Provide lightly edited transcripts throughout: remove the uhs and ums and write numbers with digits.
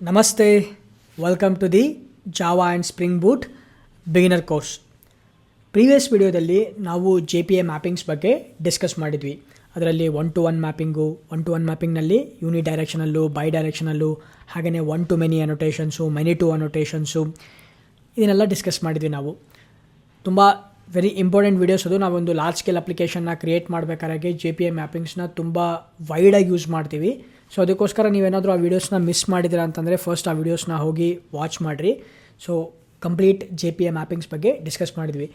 ನಮಸ್ತೆ, welcome to the Java and Spring Boot beginner course. Previous ವಿಡಿಯೋದಲ್ಲಿ ನಾವು JPA ಮ್ಯಾಪಿಂಗ್ಸ್ ಬಗ್ಗೆ ಡಿಸ್ಕಸ್ ಮಾಡಿದ್ವಿ. ಅದರಲ್ಲಿ 1-to-1 ಮ್ಯಾಪಿಂಗು, 1-to-1 ಮ್ಯಾಪಿಂಗ್ನಲ್ಲಿ ಯೂನಿ ಡೈರೆಕ್ಷನಲ್ಲು, ಬೈ ಡೈರೆಕ್ಷನಲ್ಲು, ಹಾಗೆಯೇ 1-to-many ಅನ್ನೋಟೇಷನ್ಸು, ಮೆನಿ-ಟು ಅನ್ನೋಟೇಷನ್ಸು ಇದನ್ನೆಲ್ಲ ಡಿಸ್ಕಸ್ ಮಾಡಿದ್ವಿ. ನಾವು ತುಂಬ ವೆರಿ ಇಂಪಾರ್ಟೆಂಟ್ ವೀಡಿಯೋಸ್. ಅದು ನಾವೊಂದು ಲಾರ್ಜ್ ಸ್ಕೇಲ್ ಅಪ್ಲಿಕೇಶನ್ನ ಕ್ರಿಯೇಟ್ ಮಾಡಬೇಕಾದ್ರೆ JPA ಮ್ಯಾಪಿಂಗ್ಸ್ನ ತುಂಬ ವೈಡಾಗಿ ಯೂಸ್ ಮಾಡ್ತೀವಿ. ಸೊ ಅದಕ್ಕೋಸ್ಕರ ನೀವೇನಾದರೂ ಆ ವೀಡಿಯೋಸ್ನ ಮಿಸ್ ಮಾಡಿದ್ದೀರಾ ಅಂತಂದರೆ ಫಸ್ಟ್ ಆ ವೀಡಿಯೋಸ್ನ ಹೋಗಿ ವಾಚ್ ಮಾಡಿರಿ. ಸೊ ಕಂಪ್ಲೀಟ್ JPA ಮ್ಯಾಪಿಂಗ್ಸ್ ಬಗ್ಗೆ ಡಿಸ್ಕಸ್ ಮಾಡಿದ್ವಿ.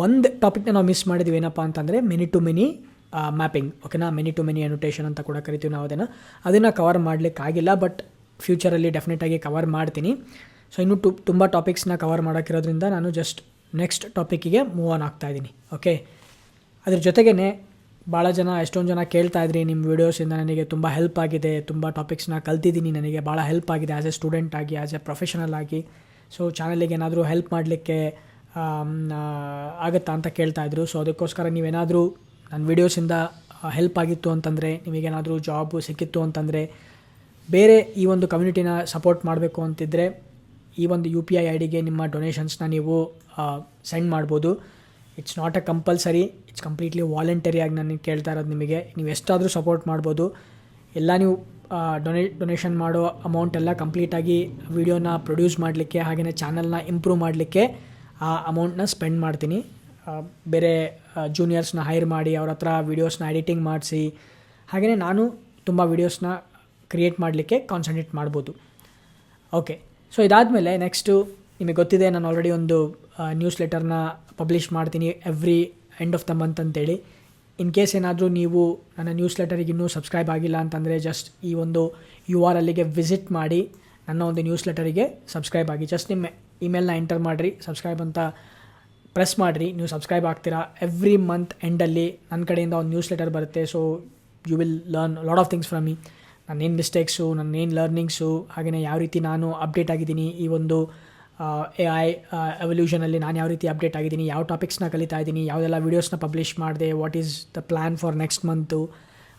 ಒಂದು ಟಾಪಿಕ್ನ ನಾವು ಮಿಸ್ ಮಾಡಿದ್ವಿ, ಏನಪ್ಪ ಅಂತಂದರೆ ಮೆನಿ-ಟು-ಮೆನಿ ಮ್ಯಾಪಿಂಗ್. ಓಕೆನಾ, ಮೆನಿ-ಟು-ಮೆನಿ ಅನ್ನೋಟೇಷನ್ ಅಂತ ಕೂಡ ಕರಿತೀವಿ ನಾವು. ಅದನ್ನು ಕವರ್ ಮಾಡಲಿಕ್ಕಾಗಿಲ್ಲ, ಬಟ್ ಫ್ಯೂಚರಲ್ಲಿ ಡೆಫಿನೆಟಾಗಿ ಕವರ್ ಮಾಡ್ತೀನಿ. ಸೊ ಇನ್ನೂ ತುಂಬ ಟಾಪಿಕ್ಸ್ನ ಕವರ್ ಮಾಡೋಕ್ಕಿರೋದ್ರಿಂದ ನಾನು ಜಸ್ಟ್ ನೆಕ್ಸ್ಟ್ ಟಾಪಿಕ್ಕಿಗೆ ಮೂವ್ ಆನ್ ಆಗ್ತಾಯಿದ್ದೀನಿ. ಓಕೆ, ಅದ್ರ ಜೊತೆಗೇ ಭಾಳ ಜನ, ಎಷ್ಟೊಂದು ಜನ ಕೇಳ್ತಾ ಇದ್ರಿ, ನಿಮ್ಮ ವೀಡಿಯೋಸಿಂದ ನನಗೆ ತುಂಬ ಹೆಲ್ಪ್ ಆಗಿದೆ, ತುಂಬ ಟಾಪಿಕ್ಸ್ನ ಕಲ್ತಿದ್ದೀನಿ, ನನಗೆ ಭಾಳ ಹೆಲ್ಪ್ ಆಗಿದೆ ಆ್ಯಸ್ ಎ ಸ್ಟೂಡೆಂಟ್ ಆಗಿ, ಆ್ಯಸ್ ಎ ಪ್ರೊಫೆಷನಲ್ ಆಗಿ. ಸೊ ಚಾನಲಿಗೆ ಏನಾದರೂ ಹೆಲ್ಪ್ ಮಾಡಲಿಕ್ಕೆ ಆಗುತ್ತಾ ಅಂತ ಕೇಳ್ತಾಯಿದ್ರು. ಸೊ ಅದಕ್ಕೋಸ್ಕರ ನೀವೇನಾದರೂ ನನ್ನ ವೀಡಿಯೋಸಿಂದ ಹೆಲ್ಪ್ ಆಗಿತ್ತು ಅಂತಂದರೆ, ನಿಮಗೇನಾದರೂ ಜಾಬು ಸಿಕ್ಕಿತ್ತು ಅಂತಂದರೆ, ಬೇರೆ ಈ ಒಂದು ಕಮ್ಯುನಿಟಿನ ಸಪೋರ್ಟ್ ಮಾಡಬೇಕು ಅಂತಿದ್ದರೆ ಈ ಒಂದು UPI ID ನಿಮ್ಮ ಡೊನೇಷನ್ಸ್ನ ನೀವು ಸೆಂಡ್ ಮಾಡ್ಬೋದು. It's not a compulsory, it's completely ವಾಲಂಟರಿಯಾಗಿ ನಾನು ಕೇಳ್ತಾ ಇರೋದು. ನಿಮಗೆ ನೀವು ಎಷ್ಟಾದರೂ ಸಪೋರ್ಟ್ ಮಾಡ್ಬೋದು. ಎಲ್ಲ ನೀವು ಡೊನೇಷನ್ ಮಾಡೋ ಅಮೌಂಟ್ ಎಲ್ಲ ಕಂಪ್ಲೀಟಾಗಿ ವೀಡಿಯೋನ ಪ್ರೊಡ್ಯೂಸ್ ಮಾಡಲಿಕ್ಕೆ, ಹಾಗೆಯೇ ಚಾನಲ್ನ ಇಂಪ್ರೂವ್ ಮಾಡಲಿಕ್ಕೆ ಆ ಅಮೌಂಟ್ನ ಸ್ಪೆಂಡ್ ಮಾಡ್ತೀನಿ. ಬೇರೆ ಜೂನಿಯರ್ಸ್ನ ಹೈರ್ ಮಾಡಿ ಅವ್ರ ಹತ್ರ ವೀಡಿಯೋಸ್ನ ಎಡಿಟಿಂಗ್ ಮಾಡಿಸಿ, ಹಾಗೆಯೇ ನಾನು ತುಂಬ ವೀಡಿಯೋಸ್ನ ಕ್ರಿಯೇಟ್ ಮಾಡಲಿಕ್ಕೆ ಕಾನ್ಸಂಟ್ರೇಟ್ ಮಾಡ್ಬೋದು. ಓಕೆ, ಸೊ ಇದಾದಮೇಲೆ ನೆಕ್ಸ್ಟು ನಿಮಗೆ ಗೊತ್ತಿದೆ, ನಾನು ಆಲ್ರೆಡಿ ಒಂದು ನ್ಯೂಸ್ ಲೆಟರ್ನ ಪಬ್ಲಿಷ್ ಮಾಡ್ತೀನಿ every end of the month ಅಂತೇಳಿ. ಇನ್ ಕೇಸ್ ಏನಾದರೂ ನೀವು ನನ್ನ ನ್ಯೂಸ್ ಲೆಟರಿಗೆ ಇನ್ನೂ ಸಬ್ಸ್ಕ್ರೈಬ್ ಆಗಿಲ್ಲ ಅಂತಂದರೆ ಜಸ್ಟ್ ಈ ಒಂದು URLಗೆ ವಿಸಿಟ್ ಮಾಡಿ ನನ್ನ ಒಂದು ನ್ಯೂಸ್ ಲೆಟರಿಗೆ ಸಬ್ಸ್ಕ್ರೈಬ್ ಆಗಿ. ಜಸ್ಟ್ ನಿಮ್ಮ ಇಮೇಲ್ನ ಎಂಟರ್ ಮಾಡಿರಿ, ಸಬ್ಸ್ಕ್ರೈಬ್ ಅಂತ ಪ್ರೆಸ್ ಮಾಡಿರಿ, ನೀವು ಸಬ್ಸ್ಕ್ರೈಬ್ ಆಗ್ತೀರಾ. ಎವ್ರಿ ಮಂತ್ ಎಂಡಲ್ಲಿ ನನ್ನ ಕಡೆಯಿಂದ ಒಂದು ನ್ಯೂಸ್ ಲೆಟರ್ ಬರುತ್ತೆ. So you will learn lot of things from me. ನನ್ನೇನು ಮಿಸ್ಟೇಕ್ಸು, ನನ್ನೇನು ಲರ್ನಿಂಗ್ಸು, ಹಾಗೆಯೇ ಯಾವ ರೀತಿ ನಾನು ಅಪ್ಡೇಟ್ ಆಗಿದ್ದೀನಿ, ಈ ಒಂದು AI ಎವಲ್ಯೂಷನಲ್ಲಿ ನಾನು ಯಾವ ರೀತಿ ಅಪ್ಡೇಟ್ ಆಗಿದ್ದೀನಿ, ಯಾವ ಟಾಪಿಕ್ಸ್ನ ಕಲಿತಾ ಇದ್ದೀನಿ, ಯಾವುದೆಲ್ಲ ವೀಡಿಯೋಸ್ನ ಪಬ್ಲಿಷ್ ಮಾಡಿದೆ, what is the plan for next month,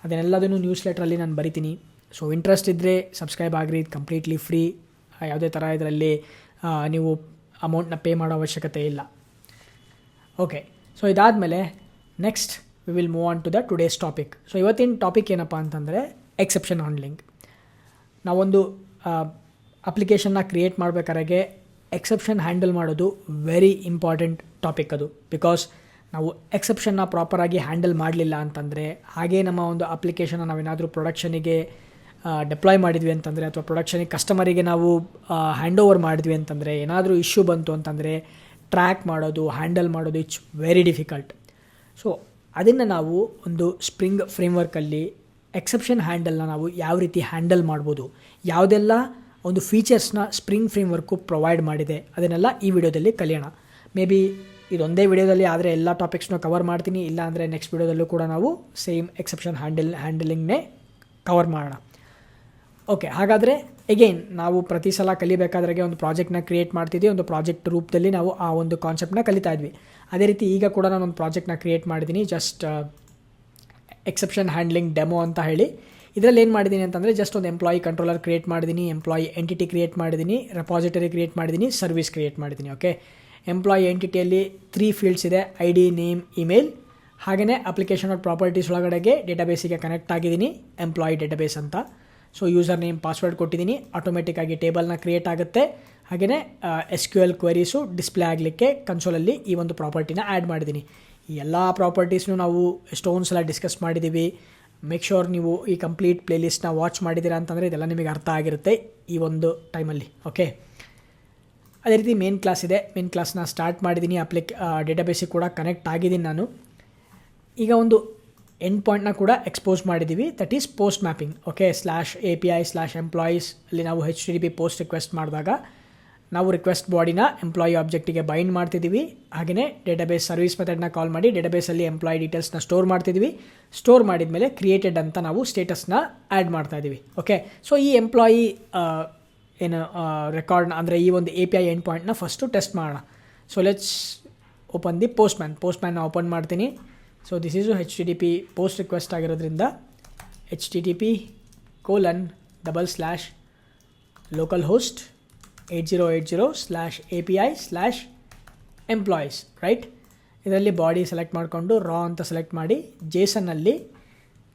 ಅದನ್ನೆಲ್ಲದನ್ನು ನ್ಯೂಸ್ ಲೆಟ್ರಲ್ಲಿ ನಾನು ಬರಿತೀನಿ. ಸೊ ಇಂಟ್ರೆಸ್ಟ್ ಇದ್ದರೆ ಸಬ್ಸ್ಕ್ರೈಬ್ ಆಗಿರಿ, ಕಂಪ್ಲೀಟ್ಲಿ ಫ್ರೀ. ಯಾವುದೇ ಥರ ಇದರಲ್ಲಿ ನೀವು ಅಮೌಂಟ್ನ ಪೇ ಮಾಡೋ ಅವಶ್ಯಕತೆ ಇಲ್ಲ. ಓಕೆ, ಸೊ ಇದಾದಮೇಲೆ next we will move on to the today's topic. So ಇವತ್ತಿನ ಟಾಪಿಕ್ ಏನಪ್ಪ ಅಂತಂದರೆ ಎಕ್ಸೆಪ್ಷನ್ ಹ್ಯಾಂಡ್ಲಿಂಗ್. ನಾವೊಂದು ಅಪ್ಲಿಕೇಶನ್ನ ಕ್ರಿಯೇಟ್ ಮಾಡಬೇಕಾದ್ರೆ ಎಕ್ಸೆಪ್ಷನ್ ಹ್ಯಾಂಡಲ್ ಮಾಡೋದು ವೆರಿ ಇಂಪಾರ್ಟೆಂಟ್ ಟಾಪಿಕ್ ಅದು. ಬಿಕಾಸ್ ನಾವು ಎಕ್ಸೆಪ್ಷನ್ನ ಪ್ರಾಪರಾಗಿ ಹ್ಯಾಂಡಲ್ ಮಾಡಲಿಲ್ಲ ಅಂತಂದರೆ, ಹಾಗೇ ನಮ್ಮ ಒಂದು ಅಪ್ಲಿಕೇಶನ್ನ ನಾವೇನಾದರೂ ಪ್ರೊಡಕ್ಷನಿಗೆ ಡಿಪ್ಲಾಯ್ ಮಾಡಿದ್ವಿ ಅಂತಂದರೆ, ಅಥವಾ ಪ್ರೊಡಕ್ಷನಿಗೆ ಕಸ್ಟಮರಿಗೆ ನಾವು ಹ್ಯಾಂಡ್ ಓವರ್ ಮಾಡಿದ್ವಿ ಅಂತಂದರೆ, ಏನಾದರೂ ಇಶ್ಯೂ ಬಂತು ಅಂತಂದರೆ ಟ್ರ್ಯಾಕ್ ಮಾಡೋದು, ಹ್ಯಾಂಡಲ್ ಮಾಡೋದು ಇಟ್ಸ್ ವೆರಿ ಡಿಫಿಕಲ್ಟ್. ಸೊ ಅದನ್ನು ನಾವು ಒಂದು ಸ್ಪ್ರಿಂಗ್ ಫ್ರೇಮ್ವರ್ಕಲ್ಲಿ ಎಕ್ಸೆಪ್ಷನ್ ಹ್ಯಾಂಡಲ್ನ ನಾವು ಯಾವ ರೀತಿ ಹ್ಯಾಂಡಲ್ ಮಾಡ್ಬೋದು, ಯಾವುದೆಲ್ಲ ಒಂದು ಫೀಚರ್ಸ್ನ ಸ್ಪ್ರಿಂಗ್ ಫ್ರೇಮ್ವರ್ಕು ಪ್ರೊವೈಡ್ ಮಾಡಿದೆ, ಅದನ್ನೆಲ್ಲ ಈ ವಿಡಿಯೋದಲ್ಲಿ ಕಲಿಯೋಣ. ಮೇ ಬಿ ಇದೊಂದೇ ವಿಡಿಯೋದಲ್ಲಿ ಆದರೆ ಎಲ್ಲ ಟಾಪಿಕ್ಸ್ನ ಕವರ್ ಮಾಡ್ತೀನಿ, ಇಲ್ಲ ಅಂದರೆ ನೆಕ್ಸ್ಟ್ ವಿಡಿಯೋದಲ್ಲೂ ಕೂಡ ನಾವು ಸೇಮ್ ಎಕ್ಸೆಪ್ಷನ್ ಹ್ಯಾಂಡಲಿಂಗ್ನೇ ಕವರ್ ಮಾಡೋಣ. ಓಕೆ, ಹಾಗಾದರೆ ಎಗೈನ್ ನಾವು ಪ್ರತಿ ಸಲ ಕಲಿಬೇಕಾದ್ರಾಗೆ ಒಂದು ಪ್ರಾಜೆಕ್ಟ್ನ ಕ್ರಿಯೇಟ್ ಮಾಡ್ತಿದ್ವಿ, ಒಂದು ಪ್ರಾಜೆಕ್ಟ್ ರೂಪದಲ್ಲಿ ನಾವು ಆ ಒಂದು ಕಾನ್ಸೆಪ್ಟ್ನ ಕಲಿತಾ ಇದ್ವಿ. ಅದೇ ರೀತಿ ಈಗ ಕೂಡ ನಾನು ಒಂದು ಪ್ರಾಜೆಕ್ಟ್ನ ಕ್ರಿಯೇಟ್ ಮಾಡಿದ್ದೀನಿ, ಜಸ್ಟ್ ಎಕ್ಸೆಪ್ಷನ್ ಹ್ಯಾಂಡ್ಲಿಂಗ್ ಡೆಮೋ ಅಂತ ಹೇಳಿ. ಇದರಲ್ಲಿ ಏನು ಮಾಡಿದ್ದೀನಿ ಅಂತಂದರೆ ಜಸ್ಟ್ ಒಂದು ಎಂಪ್ಲಾಯಿ ಕಂಟ್ರೋಲರ್ ಕ್ರಿಯೇಟ್ ಮಾಡಿದ್ದೀನಿ, ಎಂಪ್ಲಾಯಿ ಎಂಟಿಟಿ ಕ್ರಿಯೇಟ್ ಮಾಡಿದ್ದೀನಿ, ರೆಪಾಸಿಟರಿ ಕ್ರಿಯೇಟ್ ಮಾಡಿದ್ದೀನಿ, ಸರ್ವಿಸ್ ಕ್ರಿಯೇಟ್ ಮಾಡಿದ್ದೀನಿ. ಓಕೆ, ಎಂಪ್ಲಾಯಿ ಎಂಟಿಟಿಯಲ್ಲಿ 3 ಫೀಲ್ಡ್ಸ್ ಇದೆ: ID, ನೇಮ್, ಇಮೇಲ್. ಹಾಗೆಯೇ ಅಪ್ಲಿಕೇಶನ್ ಆಫ್ ಪ್ರಾಪರ್ಟೀಸ್ ಒಳಗಡೆಗೆ ಡೇಟಾಬೇಸಿಗೆ ಕನೆಕ್ಟ್ ಆಗಿದ್ದೀನಿ, ಎಂಪ್ಲಾಯಿ ಡೇಟಾಬೇಸ್ ಅಂತ. ಸೊ ಯೂಸರ್ ನೇಮ್, ಪಾಸ್ವರ್ಡ್ ಕೊಟ್ಟಿದ್ದೀನಿ, ಆಟೋಮೆಟಿಕ್ಕಾಗಿ ಟೇಬಲ್ನ ಕ್ರಿಯೇಟ್ ಆಗುತ್ತೆ. ಹಾಗೆಯೇ SQL ಕ್ವೆರೀಸು ಡಿಸ್ಪ್ಲೇ ಆಗಲಿಕ್ಕೆ ಕನ್ಸೋಲಲ್ಲಿ ಈ ಒಂದು ಪ್ರಾಪರ್ಟಿನ ಆ್ಯಡ್ ಮಾಡಿದ್ದೀನಿ. ಈ ಎಲ್ಲ ಪ್ರಾಪರ್ಟೀಸ್ನು ನಾವು ಎಷ್ಟೊಂದು ಸಲ ಡಿಸ್ಕಸ್ ಮಾಡಿದ್ದೀವಿ. ಮೇಕ್ ಶೋರ್ ನೀವು ಈ ಕಂಪ್ಲೀಟ್ ಪ್ಲೇಲಿಸ್ಟ್ನ ವಾಚ್ ಮಾಡಿದ್ದೀರಾ ಅಂತಂದರೆ ಇದೆಲ್ಲ ನಿಮಗೆ ಅರ್ಥ ಆಗಿರುತ್ತೆ ಈ ಒಂದು ಟೈಮಲ್ಲಿ. ಓಕೆ, ಅದೇ ರೀತಿ ಮೇನ್ ಕ್ಲಾಸ್ ಇದೆ, ಮೇನ್ ಕ್ಲಾಸ್ನ ಸ್ಟಾರ್ಟ್ ಮಾಡಿದ್ದೀನಿ, ಡೇಟಾಬೇಸಿಗೆ ಕೂಡ ಕನೆಕ್ಟ್ ಆಗಿದ್ದೀನಿ ನಾನು. ಈಗ ಒಂದು ಎಂಡ್ ಪಾಯಿಂಟ್ನ ಕೂಡ ಎಕ್ಸ್ಪೋಸ್ ಮಾಡಿದ್ದೀವಿ, that is post mapping. Okay, /API/employees ಅಲ್ಲಿ ನಾವು HTTP ಪೋಸ್ಟ್ ರಿಕ್ವೆಸ್ಟ್ ಮಾಡಿದಾಗ ನಾವು ರಿಕ್ವೆಸ್ಟ್ ಬಾಡಿನ ಎಂಪ್ಲಾಯಿ ಆಬ್ಜೆಕ್ಟಿಗೆ ಬೈಂಡ್ ಮಾಡ್ತಿದ್ದೀವಿ. ಹಾಗೆಯೇ ಡೇಟಾಬೇಸ್ ಸರ್ವಿಸ್ ಮೆಥಡ್ನ ಕಾಲ್ ಮಾಡಿ ಡೇಟಾಬೇಸಲ್ಲಿ ಎಂಪ್ಲಾಯಿ ಡೀಟೇಲ್ಸ್ನ ಸ್ಟೋರ್ ಮಾಡ್ತಿದ್ದೀವಿ. ಸ್ಟೋರ್ ಮಾಡಿದ ಮೇಲೆ ಕ್ರಿಯೇಟೆಡ್ ಅಂತ ನಾವು ಸ್ಟೇಟಸ್ನ ಆ್ಯಡ್ ಮಾಡ್ತಾ ಇದ್ದೀವಿ. ಓಕೆ, ಸೊ ಈ ಎಂಪ್ಲಾಯಿ ಏನು ರೆಕಾರ್ಡ್ನ ಅಂದರೆ ಈ ಒಂದು API ಎಂಡ್ ಪಾಯಿಂಟ್ನ ಫಸ್ಟು ಟೆಸ್ಟ್ ಮಾಡೋಣ. ಸೊ ಲೆಟ್ಸ್ ಓಪನ್ ದಿ ಪೋಸ್ಟ್ಮ್ಯಾನ್ನ ಓಪನ್ ಮಾಡ್ತೀನಿ. So this is HTTP post request ಆಗಿರೋದ್ರಿಂದ HTTP:// local host 8080/API/employees, right. ಇದರಲ್ಲಿ ಬಾಡಿ ಸೆಲೆಕ್ಟ್ ಮಾಡಿಕೊಂಡು ರಾ ಅಂತ ಸೆಲೆಕ್ಟ್ ಮಾಡಿ ಜೇಸನ್ನಲ್ಲಿ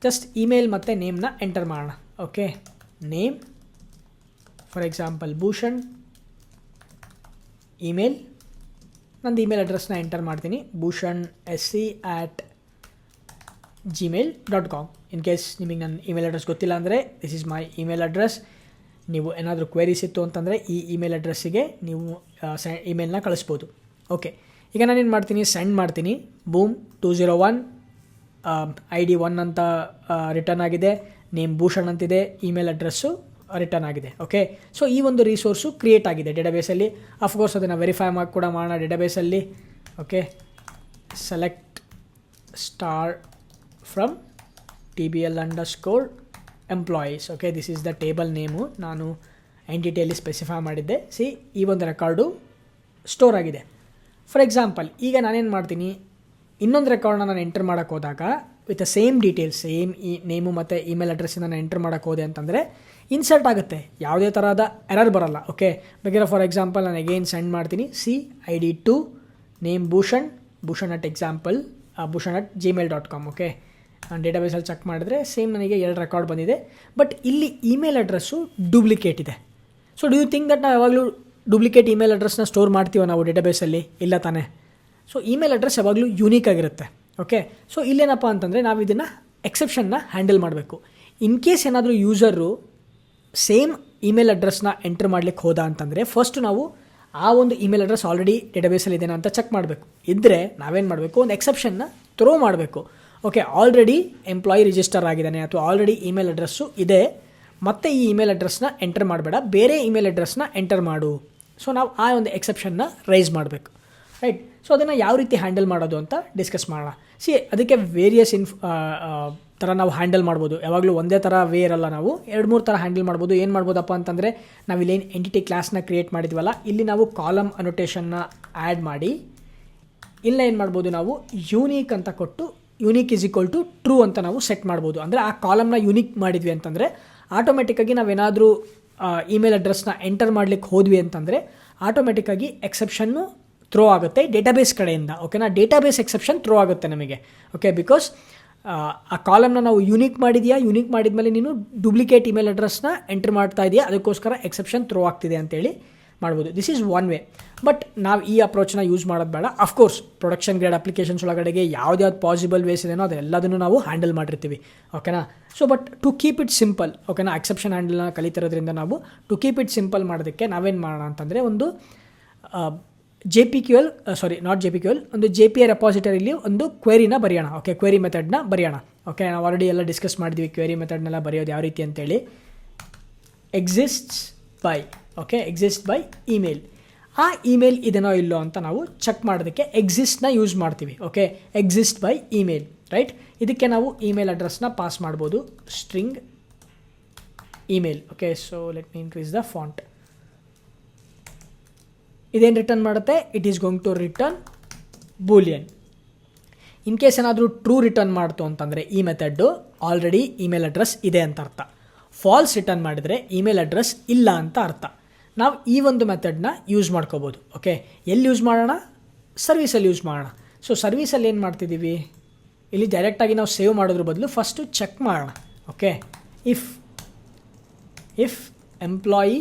ಜಸ್ಟ್ ಇಮೇಲ್ ಮತ್ತು ನೇಮ್ನ ಎಂಟರ್ ಮಾಡೋಣ. Okay, name for example Bhushan, email ನಂದು ಇಮೇಲ್ ಅಡ್ರೆಸ್ನ ಎಂಟರ್ ಮಾಡ್ತೀನಿ, bhushan@gmail.com. ಇನ್ ಕೇಸ್ ನಿಮಗೆ ನನ್ನ ಇಮೇಲ್ ಅಡ್ರೆಸ್ ಗೊತ್ತಿಲ್ಲ ಅಂದರೆ this is my email address. ನೀವು ಏನಾದರೂ ಕ್ವೆರೀಸ್ ಇತ್ತು ಅಂತಂದರೆ ಈ ಇಮೇಲ್ ಅಡ್ರೆಸ್ಸಿಗೆ ನೀವು ಇಮೇಲ್ನ ಕಳಿಸ್ಬೋದು. ಓಕೆ, ಈಗ ನಾನೇನು ಮಾಡ್ತೀನಿ, ಸೆಂಡ್ ಮಾಡ್ತೀನಿ. ಬೂಮ್, 201 ID 1 ಅಂತ ರಿಟರ್ನ್ ಆಗಿದೆ, ನೇಮ್ ಭೂಷಣ್ ಅಂತಿದೆ, ಇಮೇಲ್ ಅಡ್ರೆಸ್ಸು ರಿಟರ್ನ್ ಆಗಿದೆ. ಓಕೆ, ಸೊ ಈ ಒಂದು ರಿಸೋರ್ಸು ಕ್ರಿಯೇಟ್ ಆಗಿದೆ ಡೇಟಾಬೇಸಲ್ಲಿ. ಅಫ್ಕೋರ್ಸ್ ಅದನ್ನು ವೆರಿಫೈ ಮಾಡಿ ಕೂಡ ಮಾಡೋಣ ಡೇಟಾಬೇಸಲ್ಲಿ. Okay, select star from TBL_employees. Okay, this is the table name, ನಾನು ಎಂಟಿಟಿಯಲ್ಲಿ ಸ್ಪೆಸಿಫೈ ಮಾಡಿದ್ದೆ. ಈ ಒಂದು ರೆಕಾರ್ಡು ಸ್ಟೋರ್ ಆಗಿದೆ. ಫಾರ್ ಎಕ್ಸಾಂಪಲ್, ಈಗ ನಾನೇನು ಮಾಡ್ತೀನಿ, ಇನ್ನೊಂದು ರೆಕಾರ್ಡ್ನ ನಾನು ಎಂಟರ್ ಮಾಡೋಕ್ಕೆ ಹೋದಾಗ with the same details, same ಈ ನೇಮು ಮತ್ತು ಇಮೇಲ್ ಅಡ್ರೆಸ್ಸಿಂದ ನಾನು ಎಂಟರ್ ಮಾಡೋಕ್ಕೆ ಹೋದೆ ಅಂತಂದರೆ ಇನ್ಸರ್ಟ್ ಆಗುತ್ತೆ, ಯಾವುದೇ ಥರದ ಎರರ್ ಬರೋಲ್ಲ. ಓಕೆ, ಬೇಕಾದ್ರೆ ಫಾರ್ ಎಕ್ಸಾಂಪಲ್ ನಾನು ಅಗೇನ್ ಸೆಂಡ್ ಮಾಡ್ತೀನಿ, ID 2 ನೇಮ್ ಭೂಷಣ್@gmail.com. ಓಕೆ, ನಾನು ಡೇಟಾಬೇಸಲ್ಲಿ ಚೆಕ್ ಮಾಡಿದ್ರೆ ಸೇಮ್ ನನಗೆ 2 ರೆಕಾರ್ಡ್ ಬಂದಿದೆ. ಬಟ್ ಇಲ್ಲಿ ಇಮೇಲ್ ಅಡ್ರೆಸ್ಸು ಡೂಪ್ಲಿಕೇಟ್ ಇದೆ. So do you think that ನಾವು ಯಾವಾಗಲೂ ಡೂಪ್ಲಿಕೇಟ್ ಇಮೇಲ್ ಅಡ್ರೆಸ್ನ ಸ್ಟೋರ್ ಮಾಡ್ತೀವೋ ನಾವು ಡೇಟಾಬೇಸಲ್ಲಿ? ಇಲ್ಲ ತಾನೇ. ಸೊ ಇಮೇಲ್ ಅಡ್ರೆಸ್ ಯಾವಾಗಲೂ ಯೂನಿಕ್ ಆಗಿರುತ್ತೆ. ಓಕೆ, ಸೊ ಇಲ್ಲೇನಪ್ಪ ಅಂತಂದರೆ ನಾವು ಇದನ್ನು ಎಕ್ಸೆಪ್ಷನ್ನ ಹ್ಯಾಂಡಲ್ ಮಾಡಬೇಕು. ಇನ್ ಕೇಸ್ ಏನಾದರೂ ಯೂಸರು ಸೇಮ್ ಇಮೇಲ್ ಅಡ್ರೆಸ್ನ ಎಂಟರ್ ಮಾಡಲಿಕ್ಕೆ ಹೋದ ಅಂತಂದರೆ ಫಸ್ಟ್ ನಾವು ಆ ಒಂದು ಇಮೇಲ್ ಅಡ್ರೆಸ್ ಆಲ್ರೆಡಿ ಡೇಟಾಬೇಸಲ್ಲಿ ಇದೆನಾ ಅಂತ ಚೆಕ್ ಮಾಡಬೇಕು. ಇದ್ದರೆ ನಾವೇನು ಮಾಡಬೇಕು, ಒಂದು ಎಕ್ಸೆಪ್ಷನ್ನ ಥ್ರೋ ಮಾಡಬೇಕು. ಓಕೆ, ಆಲ್ರೆಡಿ ಎಂಪ್ಲಾಯಿ ರಿಜಿಸ್ಟರ್ ಆಗಿದ್ದಾನೆ ಅಥವಾ ಆಲ್ರೆಡಿ ಇಮೇಲ್ ಅಡ್ರೆಸ್ಸು ಇದೆ, ಮತ್ತು ಈ ಇಮೇಲ್ ಅಡ್ರೆಸ್ನ ಎಂಟರ್ ಮಾಡಬೇಡ, ಬೇರೆ ಇಮೇಲ್ ಅಡ್ರೆಸ್ನ ಎಂಟರ್ ಮಾಡು. ಸೊ ನಾವು ಆ ಒಂದು ಎಕ್ಸೆಪ್ಷನ್ನ ರೈಸ್ ಮಾಡಬೇಕು, ರೈಟ್. ಸೊ ಅದನ್ನು ಯಾವ ರೀತಿ ಹ್ಯಾಂಡಲ್ ಮಾಡೋದು ಅಂತ ಡಿಸ್ಕಸ್ ಮಾಡೋಣ. ಅದಕ್ಕೆ ವೇರಿಯಸ್ ಥರ ನಾವು ಹ್ಯಾಂಡಲ್ ಮಾಡ್ಬೋದು. ಯಾವಾಗಲೂ ಒಂದೇ ಥರ ವೇ ಇರಲ್ಲ, ನಾವು 2-3 ಥರ ಹ್ಯಾಂಡಲ್ ಮಾಡ್ಬೋದು. ಏನು ಮಾಡ್ಬೋದಪ್ಪ ಅಂತಂದರೆ, ನಾವಿಲ್ಲೇನು ಎಂಟಿಟಿ ಕ್ಲಾಸ್ನ ಕ್ರಿಯೇಟ್ ಮಾಡಿದ್ವಲ್ಲ, ಇಲ್ಲಿ ನಾವು ಕಾಲಮ್ ಅನೋಟೇಷನ್ನ ಆ್ಯಡ್ ಮಾಡಿ, ಇಲ್ಲ ಏನು ಮಾಡ್ಬೋದು, ನಾವು ಯೂನಿಕ್ ಅಂತ ಕೊಟ್ಟು ಯೂನಿಕ್ = ಟ್ರೂ ಅಂತ ನಾವು ಸೆಟ್ ಮಾಡ್ಬೋದು. ಅಂದರೆ ಆ ಕಾಲಮ್ನ ಯೂನಿಕ್ ಮಾಡಿದ್ವಿ ಅಂತಂದರೆ ಆಟೋಮೆಟಿಕ್ಕಾಗಿ ನಾವೇನಾದರೂ ಇಮೇಲ್ ಅಡ್ರೆಸ್ನ ಎಂಟರ್ ಮಾಡಲಿಕ್ಕೆ ಹೋದ್ವಿ ಅಂತಂದರೆ ಆಟೋಮೆಟಿಕ್ಕಾಗಿ ಎಕ್ಸೆಪ್ಷನ್ನು ಥ್ರೋ ಆಗುತ್ತೆ ಡೇಟಾಬೇಸ್ ಕಡೆಯಿಂದ. ಓಕೆನಾ, ಡೇಟಾಬೇಸ್ ಎಕ್ಸೆಪ್ಷನ್ ಥ್ರೋ ಆಗುತ್ತೆ ನಮಗೆ. ಓಕೆ, ಬಿಕಾಸ್ ಆ ಕಾಲಮ್ನ ನಾವು ಯೂನಿಕ್ ಮಾಡಿದ್ಮೇಲೆ ನೀನು ಡೂಪ್ಲಿಕೇಟ್ ಇಮೇಲ್ ಅಡ್ರೆಸ್ನ ಎಂಟರ್ ಮಾಡ್ತಾ ಇದೆಯಾ, ಅದಕ್ಕೋಸ್ಕರ ಎಕ್ಸೆಪ್ಷನ್ ಥ್ರೋ ಆಗ್ತಿದೆ ಅಂತೇಳಿ ಮಾಡ್ಬೋದು. This is one way. But ನಾವು ಈ ಅಪ್ರೋಚ್ನ ಯೂಸ್ ಮಾಡೋದು ಬೇಡ. ಅಫ್ಕೋರ್ಸ್ ಪ್ರೊಡಕ್ಷನ್ ಗ್ರೇಡ್ ಅಪ್ಲಿಕೇಶನ್ಸ್ ಒಳಗಡೆಗೆ ಯಾವ್ದು ಪಾಸಿಬಲ್ ವೇಸ್ ಇದೆಯೋ ಅದೆಲ್ಲದನ್ನು ನಾವು ಹ್ಯಾಂಡಲ್ ಮಾಡಿರ್ತೀವಿ. ಓಕೆನಾ, so but to keep it simple, ಓಕೆನಾ, ಎಕ್ಸೆಪ್ಷನ್ ಹ್ಯಾಂಡಲ್ನ ಕಲಿತಿರೋದ್ರಿಂದ ನಾವು ಟು ಕೀಪ್ ಇಟ್ ಸಿಂಪಲ್ ಮಾಡೋದಕ್ಕೆ ನಾವೇನು ಮಾಡೋಣ ಅಂತಂದರೆ, ಒಂದು JPQL ಒಂದು JPA ರೆಪಾಸಿಟರಿಲಿ ಒಂದು ಕ್ವೆರಿನ ಬರೆಯೋಣ. ಓಕೆ, ಕ್ವೆರಿ ಮೆಥಡ್ನ ಬರೆಯೋಣ. ಓಕೆ, ನಾವು ಆಲ್ರೆಡಿ ಎಲ್ಲ ಡಿಸ್ಕಸ್ ಮಾಡಿದ್ವಿ ಕ್ವೆರಿ ಮೆಥಡ್ನೆಲ್ಲ ಬರೆಯೋದು ಯಾವ ರೀತಿ ಅಂತೇಳಿ. Exists by email. ಆ ಇಮೇಲ್ ಇದೆನೋ ಇಲ್ಲೋ ಅಂತ ನಾವು ಚೆಕ್ ಮಾಡೋದಕ್ಕೆ ಎಕ್ಸಿಸ್ಟ್ನ ಯೂಸ್ ಮಾಡ್ತೀವಿ. Okay, exist by email, right. ಇದಕ್ಕೆ ನಾವು ಇಮೇಲ್ ಅಡ್ರೆಸ್ನ ಪಾಸ್ ಮಾಡ್ಬೋದು, string email. Okay, so let me increase the font. ಇದೇನು ರಿಟರ್ನ್ ಮಾಡುತ್ತೆ, it is going to return boolean. In case ಏನಾದರೂ ಟ್ರೂ ರಿಟರ್ನ್ ಮಾಡ್ತು ಅಂತಂದರೆ ಈ ಮೆಥಡ್ಡು ಆಲ್ರೆಡಿ ಇಮೇಲ್ ಅಡ್ರೆಸ್ ಇದೆ ಅಂತ ಅರ್ಥ. ಫಾಲ್ಸ್ ರಿಟರ್ನ್ ಮಾಡಿದರೆ ಇಮೇಲ್ ಅಡ್ರೆಸ್ ಇಲ್ಲ ಅಂತ ಅರ್ಥ. ನಾವು ಈ ಒಂದು ಮೆಥಡ್ನ ಯೂಸ್ ಮಾಡ್ಕೋಬೋದು. ಓಕೆ, ಎಲ್ಲಿ ಯೂಸ್ ಮಾಡೋಣ, ಸರ್ವೀಸಲ್ಲಿ ಯೂಸ್ ಮಾಡೋಣ. ಸೊ ಸರ್ವೀಸಲ್ಲಿ ಏನು ಮಾಡ್ತಿದ್ದೀವಿ, ಇಲ್ಲಿ ಡೈರೆಕ್ಟಾಗಿ ನಾವು ಸೇವ್ ಮಾಡೋದ್ರ ಬದಲು ಫಸ್ಟು ಚೆಕ್ ಮಾಡೋಣ. Okay, if employee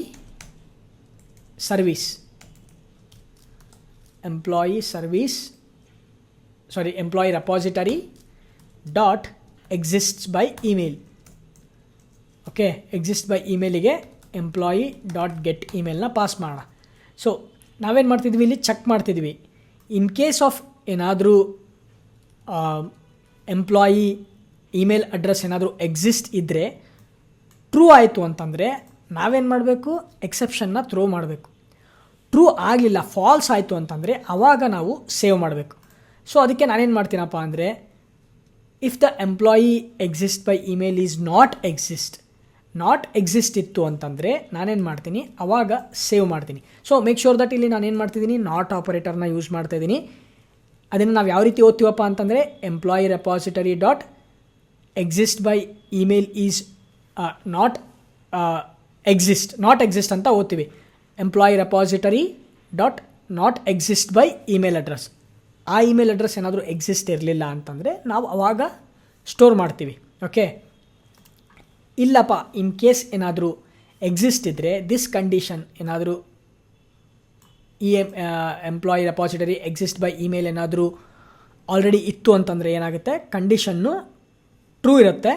repository dot exists by email. Okay, exist by ಇಮೇಲಿಗೆ employee.get ಇಮೇಲ್ನ ಪಾಸ್ ಮಾಡೋಣ. ಸೊ ನಾವೇನು ಮಾಡ್ತಿದ್ವಿ, ಇಲ್ಲಿ ಚೆಕ್ ಮಾಡ್ತಿದ್ವಿ. ಇನ್ ಕೇಸ್ ಆಫ್ ಏನಾದರೂ ಎಂಪ್ಲಾಯಿ ಇಮೇಲ್ ಅಡ್ರೆಸ್ ಏನಾದರೂ ಎಕ್ಸಿಸ್ಟ್ ಇದ್ದರೆ, ಟ್ರೂ ಆಯಿತು ಅಂತಂದರೆ ನಾವೇನು ಮಾಡಬೇಕು, ಎಕ್ಸೆಪ್ಷನ್ನ ಥ್ರೋ ಮಾಡಬೇಕು. ಟ್ರೂ ಆಗಲಿಲ್ಲ, ಫಾಲ್ಸ್ ಆಯಿತು ಅಂತಂದರೆ ಆವಾಗ ನಾವು ಸೇವ್ ಮಾಡಬೇಕು. ಸೊ ಅದಕ್ಕೆ ನಾನೇನು ಮಾಡ್ತೀನಪ್ಪ ಅಂದರೆ, if the employee exist by email is not exist ಇತ್ತು ಅಂತಂದರೆ ನಾನೇನು ಮಾಡ್ತೀನಿ, ಆವಾಗ ಸೇವ್ ಮಾಡ್ತೀನಿ. ಸೊ ಮೇಕ್ ಶೋರ್ ದಟ್ ಇಲ್ಲಿ ನಾನೇನು ಮಾಡ್ತಿದ್ದೀನಿ, ನಾಟ್ ಆಪರೇಟರ್ನ ಯೂಸ್ ಮಾಡ್ತಾಯಿದ್ದೀನಿ. ಅದನ್ನು ನಾವು ಯಾವ ರೀತಿ ಓದ್ತೀವಪ್ಪ ಅಂತಂದರೆ, employee repository dot exist by email is not exist, not exist ಅಂತ ಓದ್ತೀವಿ. Employee repository dot not exist by email address. ಆ ಇಮೇಲ್ ಅಡ್ರೆಸ್ ಏನಾದರೂ ಎಕ್ಸಿಸ್ಟ್ ಇರಲಿಲ್ಲ ಅಂತಂದರೆ ನಾವು ಅವಾಗ ಸ್ಟೋರ್ ಮಾಡ್ತೀವಿ. ಓಕೆ, ಇಲ್ಲಪ್ಪ ಇನ್ ಕೇಸ್ ಏನಾದರೂ ಎಕ್ಸಿಸ್ಟ್ ಇದ್ದರೆ ದಿಸ್ ಕಂಡೀಷನ್ ಏನಾದರೂ employee repository exist by email ಏನಾದರೂ ಆಲ್ರೆಡಿ ಇತ್ತು ಅಂತಂದರೆ ಏನಾಗುತ್ತೆ, ಕಂಡೀಷನ್ನು ಟ್ರೂ ಇರುತ್ತೆ.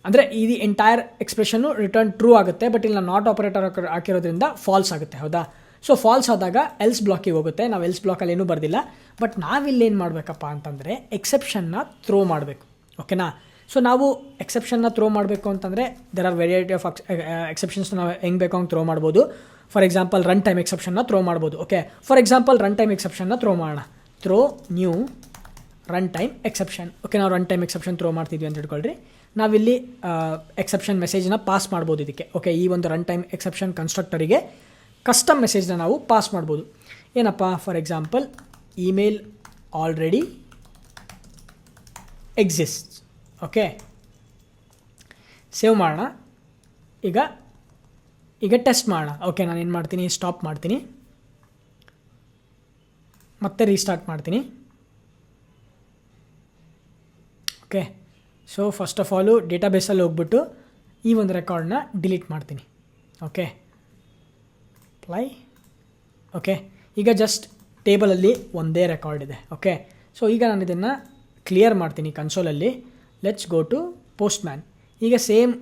ಅಂದರೆ ಇದು ಎಂಟೈರ್ ಎಕ್ಸ್ಪ್ರೆಷನ್ನು ರಿಟರ್ನ್ ಟ್ರೂ ಆಗುತ್ತೆ. ಬಟ್ ಇಲ್ಲಿ ನಾಟ್ ಆಪರೇಟರ್ ಹಾಕಿರೋದ್ರಿಂದ ಫಾಲ್ಸ್ ಆಗುತ್ತೆ. ಹೌದಾ? ಸೊ ಫಾಲ್ಸ್ ಆದಾಗ ಎಲ್ಸ್ ಬ್ಲಾಕಿಗೆ ಹೋಗುತ್ತೆ. ನಾವು ಎಲ್ಸ್ ಬ್ಲಾಕಲ್ಲಿ ಏನೂ ಬರ್ದಿಲ್ಲ. ಬಟ್ ನಾವಿಲ್ಲೇನು ಮಾಡಬೇಕಪ್ಪ ಅಂತಂದರೆ ಎಕ್ಸೆಪ್ಷನ್ನ ಥ್ರೋ ಮಾಡಬೇಕು. ಓಕೆನಾ? ಸೊ ನಾವು ಎಕ್ಸೆಪ್ಷನ್ನ ಥ್ರೋ ಮಾಡಬೇಕು ಅಂತಂದರೆ there are variety of exceptions ನಾವು ಹೆಂಗೆ ಬೇಕೋ ಹಂಗೆ ಥ್ರೋ ಮಾಡ್ಬೋದು. ಫಾರ್ ಎಕ್ಸಾಂಪಲ್ ರನ್ ಟೈಮ್ ಎಕ್ಸೆಪ್ಷನ್ನ ಥ್ರೋ ಮಾಡ್ಬೋದು. Okay, for example run time ಎಕ್ಸೆಪ್ಷನ್ನ ಥ್ರೋ ಮಾಡೋಣ. Throw new run time exception. Okay, ನಾವು ರನ್ ಟೈಮ್ ಎಕ್ಸೆಪ್ಷನ್ ಥ್ರೋ ಮಾಡ್ತಿದ್ವಿ ಅಂತ ಇಟ್ಕೊಳ್ರಿ. ನಾವಿಲ್ಲಿ ಎಕ್ಸೆಪ್ಷನ್ ಮೆಸೇಜ್ನ ಪಾಸ್ ಮಾಡ್ಬೋದು ಇದಕ್ಕೆ. ಓಕೆ, ಈ ಒಂದು ರನ್ ಟೈಮ್ ಎಕ್ಸೆಪ್ಷನ್ ಕನ್ಸ್ಟ್ರಕ್ಟರಿಗೆ ಕಸ್ಟಮ್ ಮೆಸೇಜ್ನ ನಾವು ಪಾಸ್ ಮಾಡ್ಬೋದು. ಏನಪ್ಪ, for example email already exist. Okay, save ಮಾಡೋಣ. ಈಗ ಟೆಸ್ಟ್ ಮಾಡೋಣ. ಓಕೆ, ನಾನು ಏನು ಮಾಡ್ತೀನಿ, ಸ್ಟಾಪ್ ಮಾಡ್ತೀನಿ, ಮತ್ತೆ ರೀಸ್ಟಾರ್ಟ್ ಮಾಡ್ತೀನಿ. Okay, so first of all ಡೇಟಾಬೇಸಲ್ಲಿ ಹೋಗ್ಬಿಟ್ಟು ಈ ಒಂದು ರೆಕಾರ್ಡ್ನ ಡಿಲೀಟ್ ಮಾಡ್ತೀನಿ. Okay, apply. ಓಕೆ, ಈಗ ಜಸ್ಟ್ ಟೇಬಲಲ್ಲಿ ಒಂದೇ ರೆಕಾರ್ಡ್ ಇದೆ. ಓಕೆ, ಸೊ ಈಗ ನಾನು ಇದನ್ನು ಕ್ಲಿಯರ್ ಮಾಡ್ತೀನಿ ಕನ್ಸೋಲಲ್ಲಿ. Let's go to postman. ಈಗ ಸೇಮ್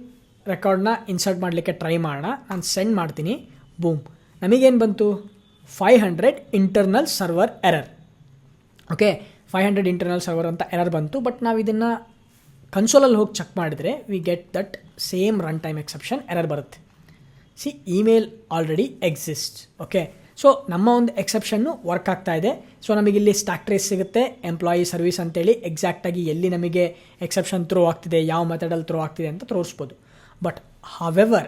ರೆಕಾರ್ಡ್ನ ಇನ್ಸರ್ಟ್ ಮಾಡಲಿಕ್ಕೆ ಟ್ರೈ ಮಾಡೋಣ. ನಾನು ಸೆಂಡ್ ಮಾಡ್ತೀನಿ. ಬೂಮ್, ನಮಗೇನು ಬಂತು, 500 internal server error. Okay, 500 internal server ಅಂತ ಎರರ್ ಬಂತು. ಬಟ್ ನಾವು ಇದನ್ನು ಕನ್ಸೋಲಲ್ಲಿ ಹೋಗಿ ಚೆಕ್ ಮಾಡಿದರೆ we get that same run time exception error ಬರುತ್ತೆ. See, email already exist. Okay, so ನಮ್ಮ ಒಂದು ಎಕ್ಸೆಪ್ಷನ್ನು ವರ್ಕ್ ಆಗ್ತಾ ಇದೆ. ಸೊ ನಮಗಿಲ್ಲಿ ಸ್ಟ್ಯಾಕ್ ಟ್ರೇಸ್ ಸಿಗುತ್ತೆ, ಎಂಪ್ಲಾಯಿ ಸರ್ವಿಸ್ ಅಂತೇಳಿ ಎಕ್ಸಾಕ್ಟಾಗಿ ಎಲ್ಲಿ ನಮಗೆ ಎಕ್ಸೆಪ್ಷನ್ ಥ್ರೋ ಆಗ್ತಿದೆ, ಯಾವ ಮೆಥಡಲ್ಲಿ ಥ್ರೋ ಆಗ್ತಿದೆ ಅಂತ ತೋರಿಸ್ಬೋದು. ಬಟ್ ಹವೆವರ್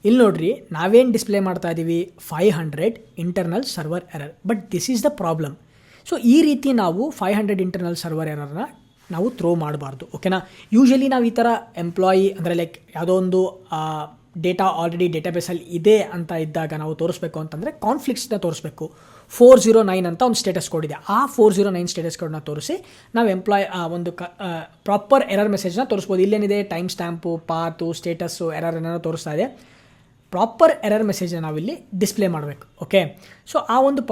ಇಲ್ಲಿ ನೋಡ್ರಿ, ನಾವೇನು ಡಿಸ್ಪ್ಲೇ ಮಾಡ್ತಾ ಇದ್ದೀವಿ, 500 internal server error. But this is the problem. So ಈ ರೀತಿ ನಾವು 500 ಇಂಟರ್ನಲ್ ಸರ್ವರ್ ಎರರ್ನ ನಾವು ಥ್ರೋ ಮಾಡಬಾರ್ದು. ಓಕೆನಾ? ಯೂಶಲಿ ನಾವು ಈ ಥರ ಎಂಪ್ಲಾಯಿ ಅಂದರೆ ಲೈಕ್ ಯಾವುದೋ ಒಂದು ಡೇಟಾ ಆಲ್ರೆಡಿ ಡೇಟಾಬೇಸಲ್ಲಿ ಇದೆ ಅಂತ ಇದ್ದಾಗ ನಾವು ತೋರಿಸ್ಬೇಕು ಅಂತಂದರೆ ಕಾನ್ಫ್ಲಿಕ್ಟ್ಸ್ನ ತೋರಿಸ್ಬೇಕು. 409 ಅಂತ ಒಂದು ಸ್ಟೇಟಸ್ ಕೋಡ್ ಇದೆ. ಆ 409 ಸ್ಟೇಟಸ್ ಕೋಡ್ನ ತೋರಿಸಿ ನಾವು ಒಂದು ಪ್ರಾಪರ್ ಎರರ್ ಮೆಸೇಜ್ನ ತೋರಿಸ್ಬೋದು. ಇಲ್ಲೇನಿದೆ, time stamp, path, status, error ಏನಾದ್ರು ತೋರಿಸ್ತಾ ಇದೆ. ಪ್ರಾಪರ್ ಎರರ್ ಮೆಸೇಜ್ನ ನಾವಿಲ್ಲಿ ಡಿಸ್ಪ್ಲೇ ಮಾಡಬೇಕು. ಓಕೆ, ಸೊ ಆ ಒಂದು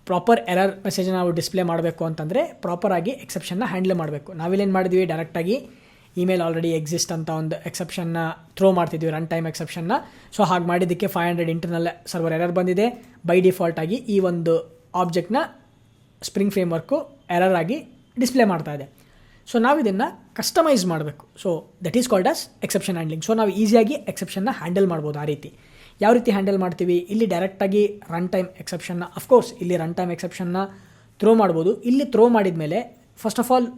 ಪ್ರಾಪರ್ ಎರರ್ ಮೆಸೇಜ್ನ ನಾವು ಡಿಸ್ಪ್ಲೇ ಮಾಡಬೇಕು ಅಂತಂದರೆ ಪ್ರಾಪರಾಗಿ ಎಕ್ಸೆಪ್ಷನ್ನ ಹ್ಯಾಂಡಲ್ ಮಾಡಬೇಕು. ನಾವಿಲ್ಲೇನು ಮಾಡಿದ್ವಿ, ಡೈರೆಕ್ಟಾಗಿ ಇಮೇಲ್ ಆಲ್ರೆಡಿ ಎಕ್ಸಿಸ್ಟ್ ಅಂತ ಒಂದು ಎಕ್ಸೆಪ್ಷನ್ನ ಥ್ರೋ ಮಾಡ್ತಿದ್ವಿ, ರನ್ ಟೈಮ್ ಎಕ್ಸೆಪ್ಷನ್ನ. ಸೊ ಹಾಗೆ ಮಾಡಿದ್ದಕ್ಕೆ 500 ಇಂಟರ್ನಲ್ ಸರ್ವರ್ ಎರರ್ ಬಂದಿದೆ. ಬೈ ಡಿಫಾಲ್ಟ್ ಆಗಿ ಈ ಒಂದು ಆಬ್ಜೆಕ್ಟ್ನ ಸ್ಪ್ರಿಂಗ್ ಫ್ರೇಮ್ವರ್ಕು ಎರರ್ ಆಗಿ ಡಿಸ್ಪ್ಲೇ ಮಾಡ್ತಾ ಇದೆ. ಸೊ ನಾವು ಇದನ್ನು ಕಸ್ಟಮೈಸ್ ಮಾಡಬೇಕು. So that is called as exception handling. So ನಾವು ಈಸಿಯಾಗಿ ಎಕ್ಸೆಪ್ಷನ್ನ ಹ್ಯಾಂಡಲ್ ಮಾಡ್ಬೋದು. ಆ ರೀತಿ ಯಾವ ರೀತಿ ಹ್ಯಾಂಡಲ್ ಮಾಡ್ತೀವಿ, ಇಲ್ಲಿ ಡೈರೆಕ್ಟಾಗಿ ರನ್ ಟೈಮ್ ಎಕ್ಸೆಪ್ಷನ್ನ, ಅಫ್ಕೋರ್ಸ್ ಇಲ್ಲಿ ರನ್ ಟೈಮ್ ಎಕ್ಸೆಪ್ಷನ್ನ ಥ್ರೋ ಮಾಡ್ಬೋದು. ಇಲ್ಲಿ ಥ್ರೋ ಮಾಡಿದ ಮೇಲೆ ಫಸ್ಟ್ ಆಫ್ ಆಲ್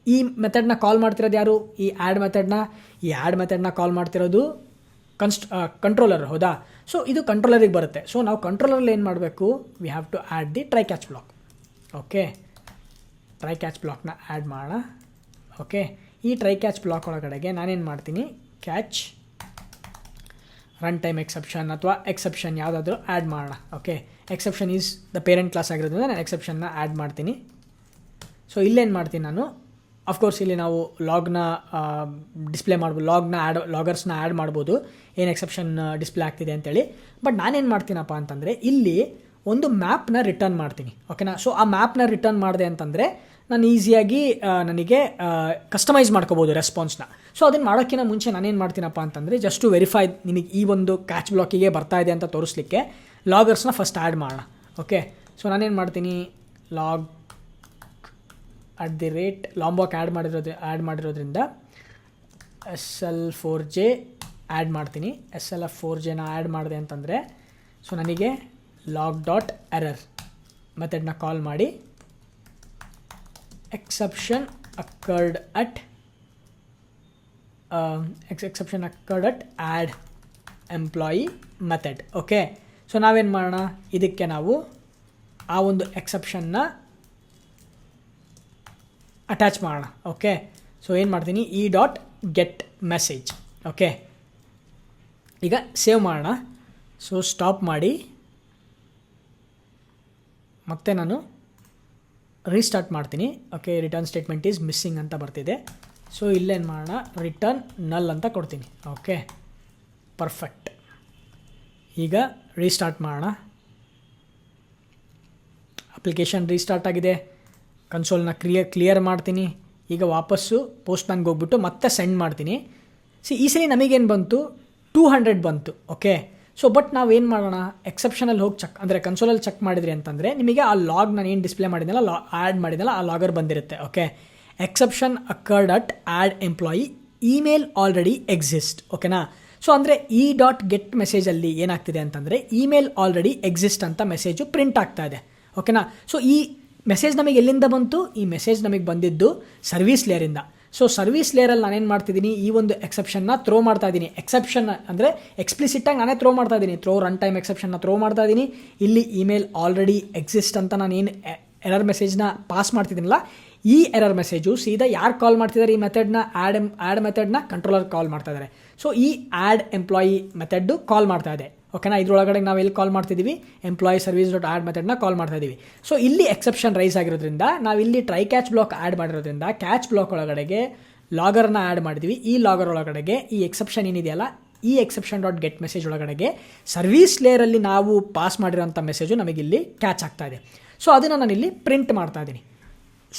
ಈ ಮೆಥಡ್ನ ಕಾಲ್ ಮಾಡ್ತಿರೋದು ಯಾರು, ಈ ಆ್ಯಡ್ ಮೆಥಡ್ನ ಕಾಲ್ ಮಾಡ್ತಿರೋದು ಕಂಟ್ರೋಲರ್. ಹೌದಾ? ಸೊ ಇದು ಕಂಟ್ರೋಲರಿಗೆ ಬರುತ್ತೆ. ಸೊ ನಾವು ಕಂಟ್ರೋಲರಲ್ಲಿ ಏನು ಮಾಡಬೇಕು, we have to add the try catch block. Okay, try catch ಬ್ಲಾಕ್ನ ಆ್ಯಡ್ ಮಾಡೋಣ. ಓಕೆ, ಈ ಟ್ರೈ ಕ್ಯಾಚ್ ಬ್ಲಾಕ್ ಒಳಗಡೆಗೆ ನಾನೇನು ಮಾಡ್ತೀನಿ, ಕ್ಯಾಚ್ ರನ್ ಟೈಮ್ ಎಕ್ಸೆಪ್ಷನ್ ಅಥವಾ ಎಕ್ಸೆಪ್ಷನ್ ಯಾವುದಾದ್ರೂ ಆ್ಯಡ್ ಮಾಡೋಣ. Okay, exception is the parent class ಆಗಿರೋದ್ರಿಂದ ನಾನು ಎಕ್ಸೆಪ್ಷನ್ನ ಆ್ಯಡ್ ಮಾಡ್ತೀನಿ. ಸೊ ಇಲ್ಲೇನು ಮಾಡ್ತೀನಿ ನಾನು, ಅಫ್ಕೋರ್ಸ್ ಇಲ್ಲಿ ನಾವು ಲಾಗ್ನ ಡಿಸ್ಪ್ಲೇ ಮಾಡ್ಬೋದು, ಲಾಗರ್ಸ್ನ ಆ್ಯಡ್ ಮಾಡ್ಬೋದು, ಏನು ಎಕ್ಸೆಪ್ಷನ್ ಡಿಸ್ಪ್ಲೇ ಆಗ್ತಿದೆ ಅಂತೇಳಿ. ಬಟ್ ನಾನೇನು ಮಾಡ್ತೀನಪ್ಪ ಅಂತಂದರೆ ಇಲ್ಲಿ ಒಂದು ಮ್ಯಾಪ್ನ ರಿಟರ್ನ್ ಮಾಡ್ತೀನಿ. ಓಕೆನಾ? ಸೊ ಆ ಮ್ಯಾಪ್ನ ರಿಟರ್ನ್ ಮಾಡಿದೆ ಅಂತಂದರೆ ನಾನು ಈಸಿಯಾಗಿ ನನಗೆ ಕಸ್ಟಮೈಸ್ ಮಾಡ್ಕೋಬೋದು ರೆಸ್ಪಾನ್ಸ್ನ. ಸೊ ಅದನ್ನು ಮಾಡೋಕ್ಕಿಂತ ಮುಂಚೆ ನಾನೇನು ಮಾಡ್ತೀನಪ್ಪ ಅಂತಂದರೆ ಜಸ್ಟ್ ಟು ವೆರಿಫೈ ನಿಮಗೆ ಈ ಒಂದು ಕ್ಯಾಚ್ ಬ್ಲಾಕಿಗೆ ಬರ್ತಾ ಇದೆ ಅಂತ ತೋರಿಸ್ಲಿಕ್ಕೆ ಲಾಗರ್ಸ್ನ ಫಸ್ಟ್ ಆ್ಯಡ್ ಮಾಡೋಣ. ಓಕೆ, ಸೊ ನಾನೇನು ಮಾಡ್ತೀನಿ, ಲಾಗ್ ಲಾಂಬಾಕ್ ಆ್ಯಡ್ ಮಾಡಿರೋದ್ರಿಂದ SL4J ಆ್ಯಡ್ ಮಾಡ್ತೀನಿ. SLF4Jನ ಆ್ಯಡ್ ಮಾಡಿದೆ ಅಂತಂದರೆ ಸೊ ನನಗೆ ಲಾಗ್ ಡಾಟ್ ಎರರ್ ಮೆಥಡ್ನ ಕಾಲ್ ಮಾಡಿ exception occurred at add employee method. Okay, so ನಾವೇನು ಮಾಡೋಣ, ಇದಕ್ಕೆ ನಾವು ಆ ಒಂದು ಎಕ್ಸೆಪ್ಷನ್ನ ಅಟ್ಯಾಚ್ ಮಾಡೋಣ. ಓಕೆ, ಸೊ ಏನು ಮಾಡ್ತೀನಿ, ಈ ಡಾಟ್ ಗೆಟ್ ಮೆಸೇಜ್. ಓಕೆ, ಈಗ ಸೇವ್ ಮಾಡೋಣ. ಸೊ ಸ್ಟಾಪ್ ಮಾಡಿ ಮತ್ತೆ ನಾನು ರೀಸ್ಟಾರ್ಟ್ ಮಾಡ್ತೀನಿ. Okay, return statement is missing ಅಂತ ಬರ್ತಿದೆ. ಸೊ ಇಲ್ಲೇನು ಮಾಡೋಣ, ರಿಟರ್ನ್ ನಲ್ ಅಂತ ಕೊಡ್ತೀನಿ. Okay, perfect. ಈಗ ರೀಸ್ಟಾರ್ಟ್ ಮಾಡೋಣ. ಅಪ್ಲಿಕೇಶನ್ ರೀಸ್ಟಾರ್ಟ್ ಆಗಿದೆ. ಕನ್ಸೋಲ್ನ ಕ್ಲಿಯರ್ ಮಾಡ್ತೀನಿ. ಈಗ ವಾಪಸ್ಸು ಪೋಸ್ಟ್ಮ್ಯಾನ್ಗೆ ಹೋಗ್ಬಿಟ್ಟು ಮತ್ತೆ ಸೆಂಡ್ ಮಾಡ್ತೀನಿ. ಈ ಸಲ ನಮಗೇನು ಬಂತು, 200 ಬಂತು. ಓಕೆ, ಸೊ ಬಟ್ ನಾವೇನು ಮಾಡೋಣ, ಎಕ್ಸೆಪ್ಷನಲ್ಲಿ ಹೋಗಿ ಚೆಕ್ ಅಂದರೆ ಕನ್ಸೋಲಲ್ಲಿ ಚೆಕ್ ಮಾಡಿದ್ರಿ ಅಂತಂದರೆ ನಿಮಗೆ ಆ ಲಾಗ್ ನಾನು ಏನು ಡಿಸ್ಪ್ಲೇ ಮಾಡಿದ್ನಲ್ಲ, ಆ್ಯಡ್ ಮಾಡಿದ್ನಲ್ಲ, ಆ ಲಾಗರ್ ಬಂದಿರುತ್ತೆ. Okay, exception occurred at add employee email already exist. ಓಕೆನಾ. ಸೊ ಅಂದರೆ .get ಮೆಸೇಜಲ್ಲಿ ಏನಾಗ್ತಿದೆ ಅಂತಂದರೆ ಇಮೇಲ್ ಆಲ್ರೆಡಿ ಎಕ್ಸಿಸ್ಟ್ ಅಂತ ಮೆಸೇಜು ಪ್ರಿಂಟ್ ಆಗ್ತಾ ಇದೆ. ಓಕೆನಾ. ಸೊ ಈ ಮೆಸೇಜ್ ನಮಗೆ ಎಲ್ಲಿಂದ ಬಂತು, ಈ ಮೆಸೇಜ್ ನಮಗೆ ಬಂದಿದ್ದು ಸರ್ವಿಸ್ ಲೇಯರಿಂದ. ಸೊ ಸರ್ವಿಸ್ ಲೇಯರಲ್ಲಿ ನಾನೇನು ಮಾಡ್ತಿದ್ದೀನಿ, ಈ ಒಂದು ಎಕ್ಸೆಪ್ಷನ್ನ ಥ್ರೋ ಮಾಡ್ತಾ ಇದ್ದೀನಿ. ಎಕ್ಸೆಪ್ಷನ್ ಅಂದರೆ ಎಕ್ಸ್ಪ್ಲಿಸಿಟಾಗಿ ನಾನೇ ಥ್ರೋ ಮಾಡ್ತಾ ಇದ್ದೀನಿ. ರನ್ ಟೈಮ್ ಎಕ್ಸೆಪ್ಷನ್ನ ಥ್ರೋ ಮಾಡ್ತಾ ಇದ್ದೀನಿ. ಇಲ್ಲಿ ಇಮೇಲ್ ಆಲ್ರೆಡಿ ಎಕ್ಸಿಸ್ಟ್ ಅಂತ ನಾನು ಏನು ಎರರ್ ಮೆಸೇಜ್ನ ಪಾಸ್ ಮಾಡ್ತಿದ್ದೀನಲ್ಲ, ಈ ಎರರ್ ಮೆಸೇಜು ಸೀದಾ ಯಾರು ಕಾಲ್ ಮಾಡ್ತಿದ್ದಾರೆ ಈ ಮೆಥಡ್ನ, ಆ್ಯಡ್ ಮೆಥಡ್ನ ಕಂಟ್ರೋಲರ್ ಕಾಲ್ ಮಾಡ್ತಾ ಇದ್ದಾರೆ. ಸೊ ಈ ಆ್ಯಡ್ ಎಂಪ್ಲಾಯಿ ಮೆಥಡ್ಡು ಕಾಲ್ ಮಾಡ್ತಾ ಇದೆ. ಓಕೆನಾ. ಇದರೊಳಗಡೆ ನಾವು ಎಲ್ಲಿ ಕಾಲ್ ಮಾಡ್ತಿದ್ದೀವಿ, ಎಂಪ್ಲಾಯಿ ಸರ್ವಿಸ್ ಡಾಟ್ ಆ್ಯಡ್ ಮೆಥಡ್ನ ಕಾಲ್ ಮಾಡ್ತಾ ಇದ್ದೀವಿ. ಸೊ ಇಲ್ಲಿ ಎಕ್ಸೆಪ್ಷನ್ ರೈಸ್ ಆಗಿರೋದ್ರಿಂದ ನಾವಿಲ್ಲಿ ಟ್ರೈ ಕ್ಯಾಚ್ ಬ್ಲಾಕ್ ಆ್ಯಡ್ ಮಾಡಿರೋದ್ರಿಂದ ಕ್ಯಾಚ್ ಬ್ಲಾಕ್ ಒಳಗಡೆಗೆ ಲಾಗರ್ನ ಆ್ಯಡ್ ಮಾಡಿದ್ವಿ. ಈ ಲಾಗರ್ ಒಳಗಡೆಗೆ ಈ ಎಕ್ಸೆಪ್ಷನ್ ಏನಿದೆಯಲ್ಲ, ಈ ಎಕ್ಸೆಪ್ಷನ್ .get ಮೆಸೇಜ್ ಒಳಗಡೆಗೆ ಸರ್ವಿಸ್ ಲೇಯರಲ್ಲಿ ನಾವು ಪಾಸ್ ಮಾಡಿರೋಂಥ ಮೆಸೇಜು ನಮಗಿಲ್ಲಿ ಕ್ಯಾಚ್ ಆಗ್ತಾ ಇದೆ. ಸೊ ಅದನ್ನು ನಾನಿಲ್ಲಿ ಪ್ರಿಂಟ್ ಮಾಡ್ತಾ ಇದ್ದೀನಿ.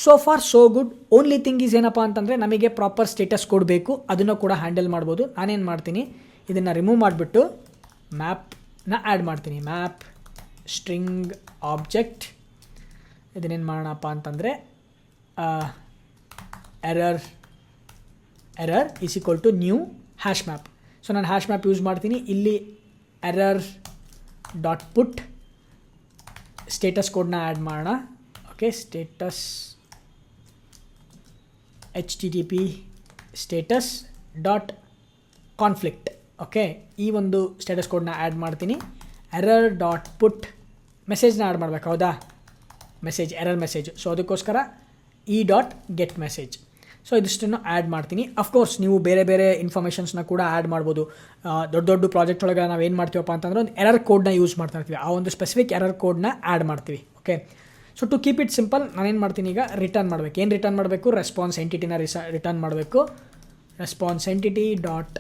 So for so good. Only thing is ಏನಪ್ಪ ಅಂತಂದರೆ ನಮಗೆ ಪ್ರಾಪರ್ ಸ್ಟೇಟಸ್ ಕೋಡ್ ಬೇಕು, ಅದನ್ನು ಕೂಡ ಹ್ಯಾಂಡಲ್ ಮಾಡ್ಬೋದು. ನಾನೇನು ಮಾಡ್ತೀನಿ, ಇದನ್ನು ರಿಮೂವ್ ಮಾಡಿಬಿಟ್ಟು ಮ್ಯಾಪ್ನ ಆ್ಯಡ್ ಮಾಡ್ತೀನಿ. Map string object. ಇದನ್ನೇನು ಮಾಡೋಣಪ್ಪ ಅಂತಂದರೆ error is equal to new hash map. So ನಾನು ಹ್ಯಾಶ್ ಮ್ಯಾಪ್ ಯೂಸ್ ಮಾಡ್ತೀನಿ. ಇಲ್ಲಿ error.put ಸ್ಟೇಟಸ್ ಕೋಡ್ನ ಆ್ಯಡ್ ಮಾಡೋಣ. Okay, status HTTP status .conflict. Okay, ಈ ಒಂದು ಸ್ಟೇಟಸ್ ಕೋಡ್ನ ಆ್ಯಡ್ ಮಾಡ್ತೀನಿ. error.put ಮೆಸೇಜ್ನ ಆ್ಯಡ್ ಮಾಡಬೇಕು, ಹೌದಾ, ಮೆಸೇಜ್ ಎರರ್ ಮೆಸೇಜ್. ಸೊ ಅದಕ್ಕೋಸ್ಕರ .get ಮೆಸೇಜ್. ಸೊ ಇದಿಷ್ಟನ್ನು ಆ್ಯಡ್ ಮಾಡ್ತೀನಿ. ಅಫ್ಕೋರ್ಸ್ ನೀವು ಬೇರೆ ಬೇರೆ ಇನ್ಫಾರ್ಮೇಷನ್ಸ್ನ ಕೂಡ ಆ್ಯಡ್ ಮಾಡ್ಬೋದು. ದೊಡ್ಡ ದೊಡ್ಡ ಪ್ರಾಜೆಕ್ಟ್ ಒಳಗೆ ನಾವು ಏನು ಮಾಡ್ತೀವಪ್ಪ ಅಂತಂದರೆ ಒಂದು ಎರರ್ ಕೋಡ್ನ ಯೂಸ್ ಮಾಡ್ತಾ ಇರ್ತೀವಿ. ಆ ಒಂದು ಸ್ಪೆಸಿಫಿಕ್ ಎರರ್ ಕೋಡ್ನ ಆ್ಯಡ್ ಮಾಡ್ತೀವಿ. Okay, so to keep it simple ನಾನೇನು ಮಾಡ್ತೀನಿ, ಈಗ ರಿಟರ್ನ್ ಮಾಡಬೇಕು. ಏನು ರಿಟರ್ನ್ ಮಾಡಬೇಕು, ರೆಸ್ಪಾನ್ಸ್ ಎಂಟಿಟಿನ ರಿಟರ್ನ್ ಮಾಡಬೇಕು. Response entity dot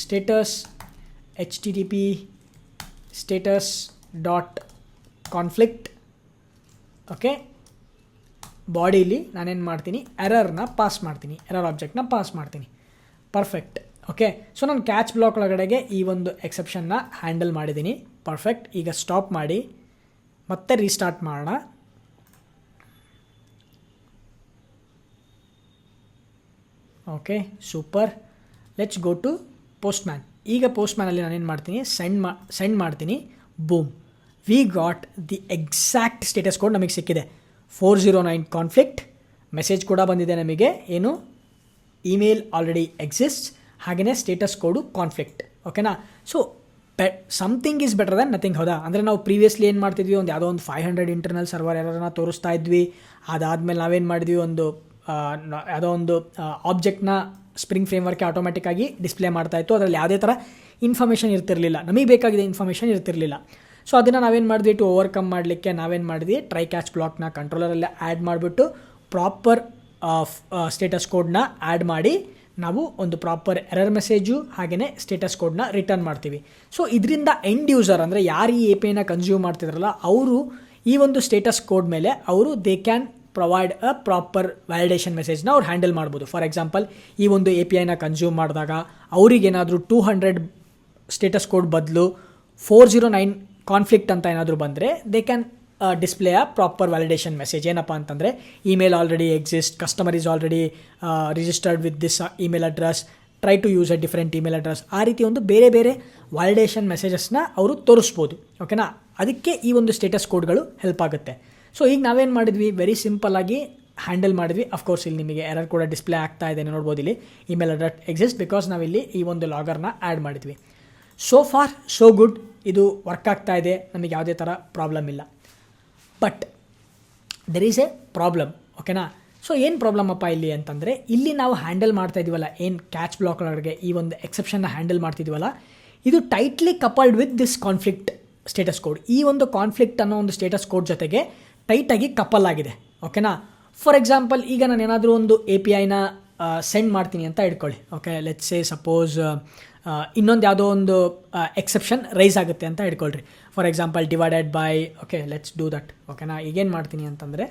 status HTTP status .conflict. Okay, ಬಾಡೀಲಿ ನಾನೇನು ಮಾಡ್ತೀನಿ, ಎರರ್ನ ಪಾಸ್ ಮಾಡ್ತೀನಿ, ಎರರ್ ಆಬ್ಜೆಕ್ಟ್ನ ಪಾಸ್ ಮಾಡ್ತೀನಿ. ಪರ್ಫೆಕ್ಟ್. ಓಕೆ, ಸೊ ನಾನು ಕ್ಯಾಚ್ ಬ್ಲಾಕ್ ಒಳಗಡೆಗೆ ಈ ಒಂದು ಎಕ್ಸೆಪ್ಷನ್ನ ಹ್ಯಾಂಡಲ್ ಮಾಡಿದ್ದೀನಿ. ಪರ್ಫೆಕ್ಟ್. ಈಗ ಸ್ಟಾಪ್ ಮಾಡಿ ಮತ್ತೆ ರೀಸ್ಟಾರ್ಟ್ ಮಾಡೋಣ. Okay, super. Let's go to postman. ಈಗ ಪೋಸ್ಟ್ಮ್ಯಾನಲ್ಲಿ ನಾನೇನು ಮಾಡ್ತೀನಿ, ಸೆಂಡ್ ಮಾಡ್ತೀನಿ. Boom, we got the exact status code ನಮಗೆ ಸಿಕ್ಕಿದೆ. 409 ಕಾನ್ಫ್ಲಿಕ್ಟ್ ಮೆಸೇಜ್ ಕೂಡ ಬಂದಿದೆ ನಮಗೆ. ಏನು, ಇಮೇಲ್ ಆಲ್ರೆಡಿ ಎಕ್ಸಿಸ್ಟ್, ಹಾಗೆಯೇ ಸ್ಟೇಟಸ್ ಕೋಡು ಕಾನ್ಫ್ಲಿಕ್ಟ್. ಓಕೆನಾ. So something is better than nothing, ಹೌದಾ. ಅಂದರೆ ನಾವು ಪ್ರೀವಿಯಸ್ಲಿ ಏನು ಮಾಡ್ತಿದ್ವಿ, ಒಂದು ಯಾವುದೋ ಒಂದು 500 ಇಂಟರ್ನಲ್ ಸರ್ವರ್ ಎರರನ್ನ ತೋರಿಸ್ತಾ ಇದ್ವಿ. ಅದಾದಮೇಲೆ ನಾವೇನು ಮಾಡಿದ್ವಿ, ಒಂದು ಯಾವುದೋ ಒಂದು ಆಬ್ಜೆಕ್ಟ್ನ ಸ್ಪ್ರಿಂಗ್ ಫ್ರೇಮ್ವರ್ಕ್ಗೆ ಆಟೋಮೆಟಿಕ್ಕಾಗಿ ಡಿಸ್ಪ್ಲೇ ಮಾಡ್ತಾಯಿತ್ತು. ಅದರಲ್ಲಿ ಯಾವುದೇ ಥರ ಇನ್ಫಾರ್ಮೇಷನ್ ಇರ್ತಿರಲಿಲ್ಲ, ನಮಗೆ ಬೇಕಾಗಿದೆ ಇನ್ಫಾರ್ಮೇಷನ್ ಇರ್ತಿರಲಿಲ್ಲ. ಸೊ ಅದನ್ನು ನಾವೇನು ಮಾಡಿದ್ವಿ, ಟು ಓವರ್ಕಮ್ ಮಾಡಲಿಕ್ಕೆ ನಾವೇನು ಮಾಡಿದ್ವಿ, ಟ್ರೈ ಕ್ಯಾಚ್ ಬ್ಲಾಕ್ನ ಕಂಟ್ರೋಲರಲ್ಲೇ ಆ್ಯಡ್ ಮಾಡಿಬಿಟ್ಟು ಪ್ರಾಪರ್ ಸ್ಟೇಟಸ್ ಕೋಡ್ನ ಆ್ಯಡ್ ಮಾಡಿ ನಾವು ಒಂದು ಪ್ರಾಪರ್ ಎರರ್ ಮೆಸೇಜು ಹಾಗೆಯೇ ಸ್ಟೇಟಸ್ ಕೋಡ್ನ ರಿಟರ್ನ್ ಮಾಡ್ತೀವಿ. ಸೊ ಇದರಿಂದ ಎಂಡ್ ಯೂಸರ್ ಅಂದರೆ ಯಾರು ಈ ಎ ಪಿ ಐನ ಕನ್ಸ್ಯೂಮ್ ಮಾಡ್ತಿದ್ರಲ್ಲ, ಅವರು ಈ ಒಂದು ಸ್ಟೇಟಸ್ ಕೋಡ್ ಮೇಲೆ ಅವರು they can provide a proper validation ಮೆಸೇಜ್ನ ಅವ್ರು ಹ್ಯಾಂಡಲ್ ಮಾಡ್ಬೋದು. ಫಾರ್ ಎಕ್ಸಾಂಪಲ್, ಈ ಒಂದು ಎ ಪಿ ಐನ ಕನ್ಸ್ಯೂಮ್ ಮಾಡಿದಾಗ ಅವರಿಗೇನಾದರೂ 200 ಸ್ಟೇಟಸ್ ಕೋಡ್ ಬದಲು 409 ಕಾನ್ಫ್ಲಿಕ್ಟ್ ಅಂತ ಏನಾದರೂ ಬಂದರೆ they can display a proper validation message. ಏನಪ್ಪ ಅಂತಂದರೆ, email already exist, customer is already registered with this email address, try to use a different email address. ಆ ರೀತಿ ಒಂದು ಬೇರೆ ಬೇರೆ ವ್ಯಾಲಿಡೇಷನ್ ಮೆಸೇಜಸ್ನ ಅವರು ತೋರಿಸ್ಬೋದು. ಓಕೆನಾ. ಅದಕ್ಕೆ ಈ ಒಂದು ಸ್ಟೇಟಸ್ ಕೋಡ್ಗಳು ಹೆಲ್ಪ್ ಆಗುತ್ತೆ. ಸೊ ಈಗ ನಾವೇನು ಮಾಡಿದ್ವಿ, ವೆರಿ ಸಿಂಪಲ್ಲಾಗಿ ಹ್ಯಾಂಡಲ್ ಮಾಡಿದ್ವಿ. ಅಫ್ಕೋರ್ಸ್ ಇಲ್ಲಿ ನಿಮಗೆ ಎರರ್ ಕೂಡ ಡಿಸ್ಪ್ಲೇ ಆಗ್ತಾ ಇದೆ, ನೋಡ್ಬೋದು ಇಲ್ಲಿ ಇಮೇಲ್ ಅಡ್ರೆಸ್ ಎಕ್ಸಿಸ್ಟ್, ಬಿಕಾಸ್ ನಾವಿಲ್ಲಿ ಈ ಒಂದು ಲಾಗರ್ನ ಆ್ಯಡ್ ಮಾಡಿದ್ವಿ. ಸೋ ಫಾರ್ ಸೋ ಗುಡ್, ಇದು ವರ್ಕ್ ಆಗ್ತಾ ಇದೆ, ನಮಗೆ ಯಾವುದೇ ಥರ ಪ್ರಾಬ್ಲಮ್ ಇಲ್ಲ. But there is A problem. ಓಕೆನಾ. ಸೊ ಏನು ಪ್ರಾಬ್ಲಮ್ ಅಪ್ಪ ಇಲ್ಲಿ ಅಂತಂದರೆ, ಇಲ್ಲಿ ನಾವು ಹ್ಯಾಂಡಲ್ ಮಾಡ್ತಾ ಇದೀವಲ್ಲ, ಏನು ಕ್ಯಾಚ್ ಬ್ಲಾಕ್ ಒಳಗಡೆ ಈ ಒಂದು ಎಕ್ಸೆಪ್ಷನ್ನ ಹ್ಯಾಂಡಲ್ ಮಾಡ್ತಿದ್ದೀವಲ್ಲ, ಇದು tightly coupled with this conflict status code. ಈ ಒಂದು ಕಾನ್ಫ್ಲಿಕ್ಟ್ ಅನ್ನೋ ಒಂದು ಸ್ಟೇಟಸ್ ಕೋಡ್ ಜೊತೆಗೆ ಟೈಟಾಗಿ ಕಪಲ್ ಆಗಿದೆ. ಓಕೆನಾ? ಫಾರ್ ಎಕ್ಸಾಂಪಲ್, ಈಗ ನಾನು ಏನಾದರೂ ಒಂದು APIನ ಸೆಂಡ್ ಮಾಡ್ತೀನಿ ಅಂತ ಇಟ್ಕೊಳ್ಳಿ. ಓಕೆ, ಲೆಟ್ಸ್ ಸೇ ಸಪೋಸ್ ಇನ್ನೊಂದು ಯಾವುದೋ ಒಂದು ಎಕ್ಸೆಪ್ಷನ್ ರೈಸ್ ಆಗುತ್ತೆ ಅಂತ ಇಟ್ಕೊಳ್ರಿ. For example divided by, okay let's do that. ಓಕೆನಾ? ಈಗೇನು ಮಾಡ್ತೀನಿ ಅಂತಂದರೆ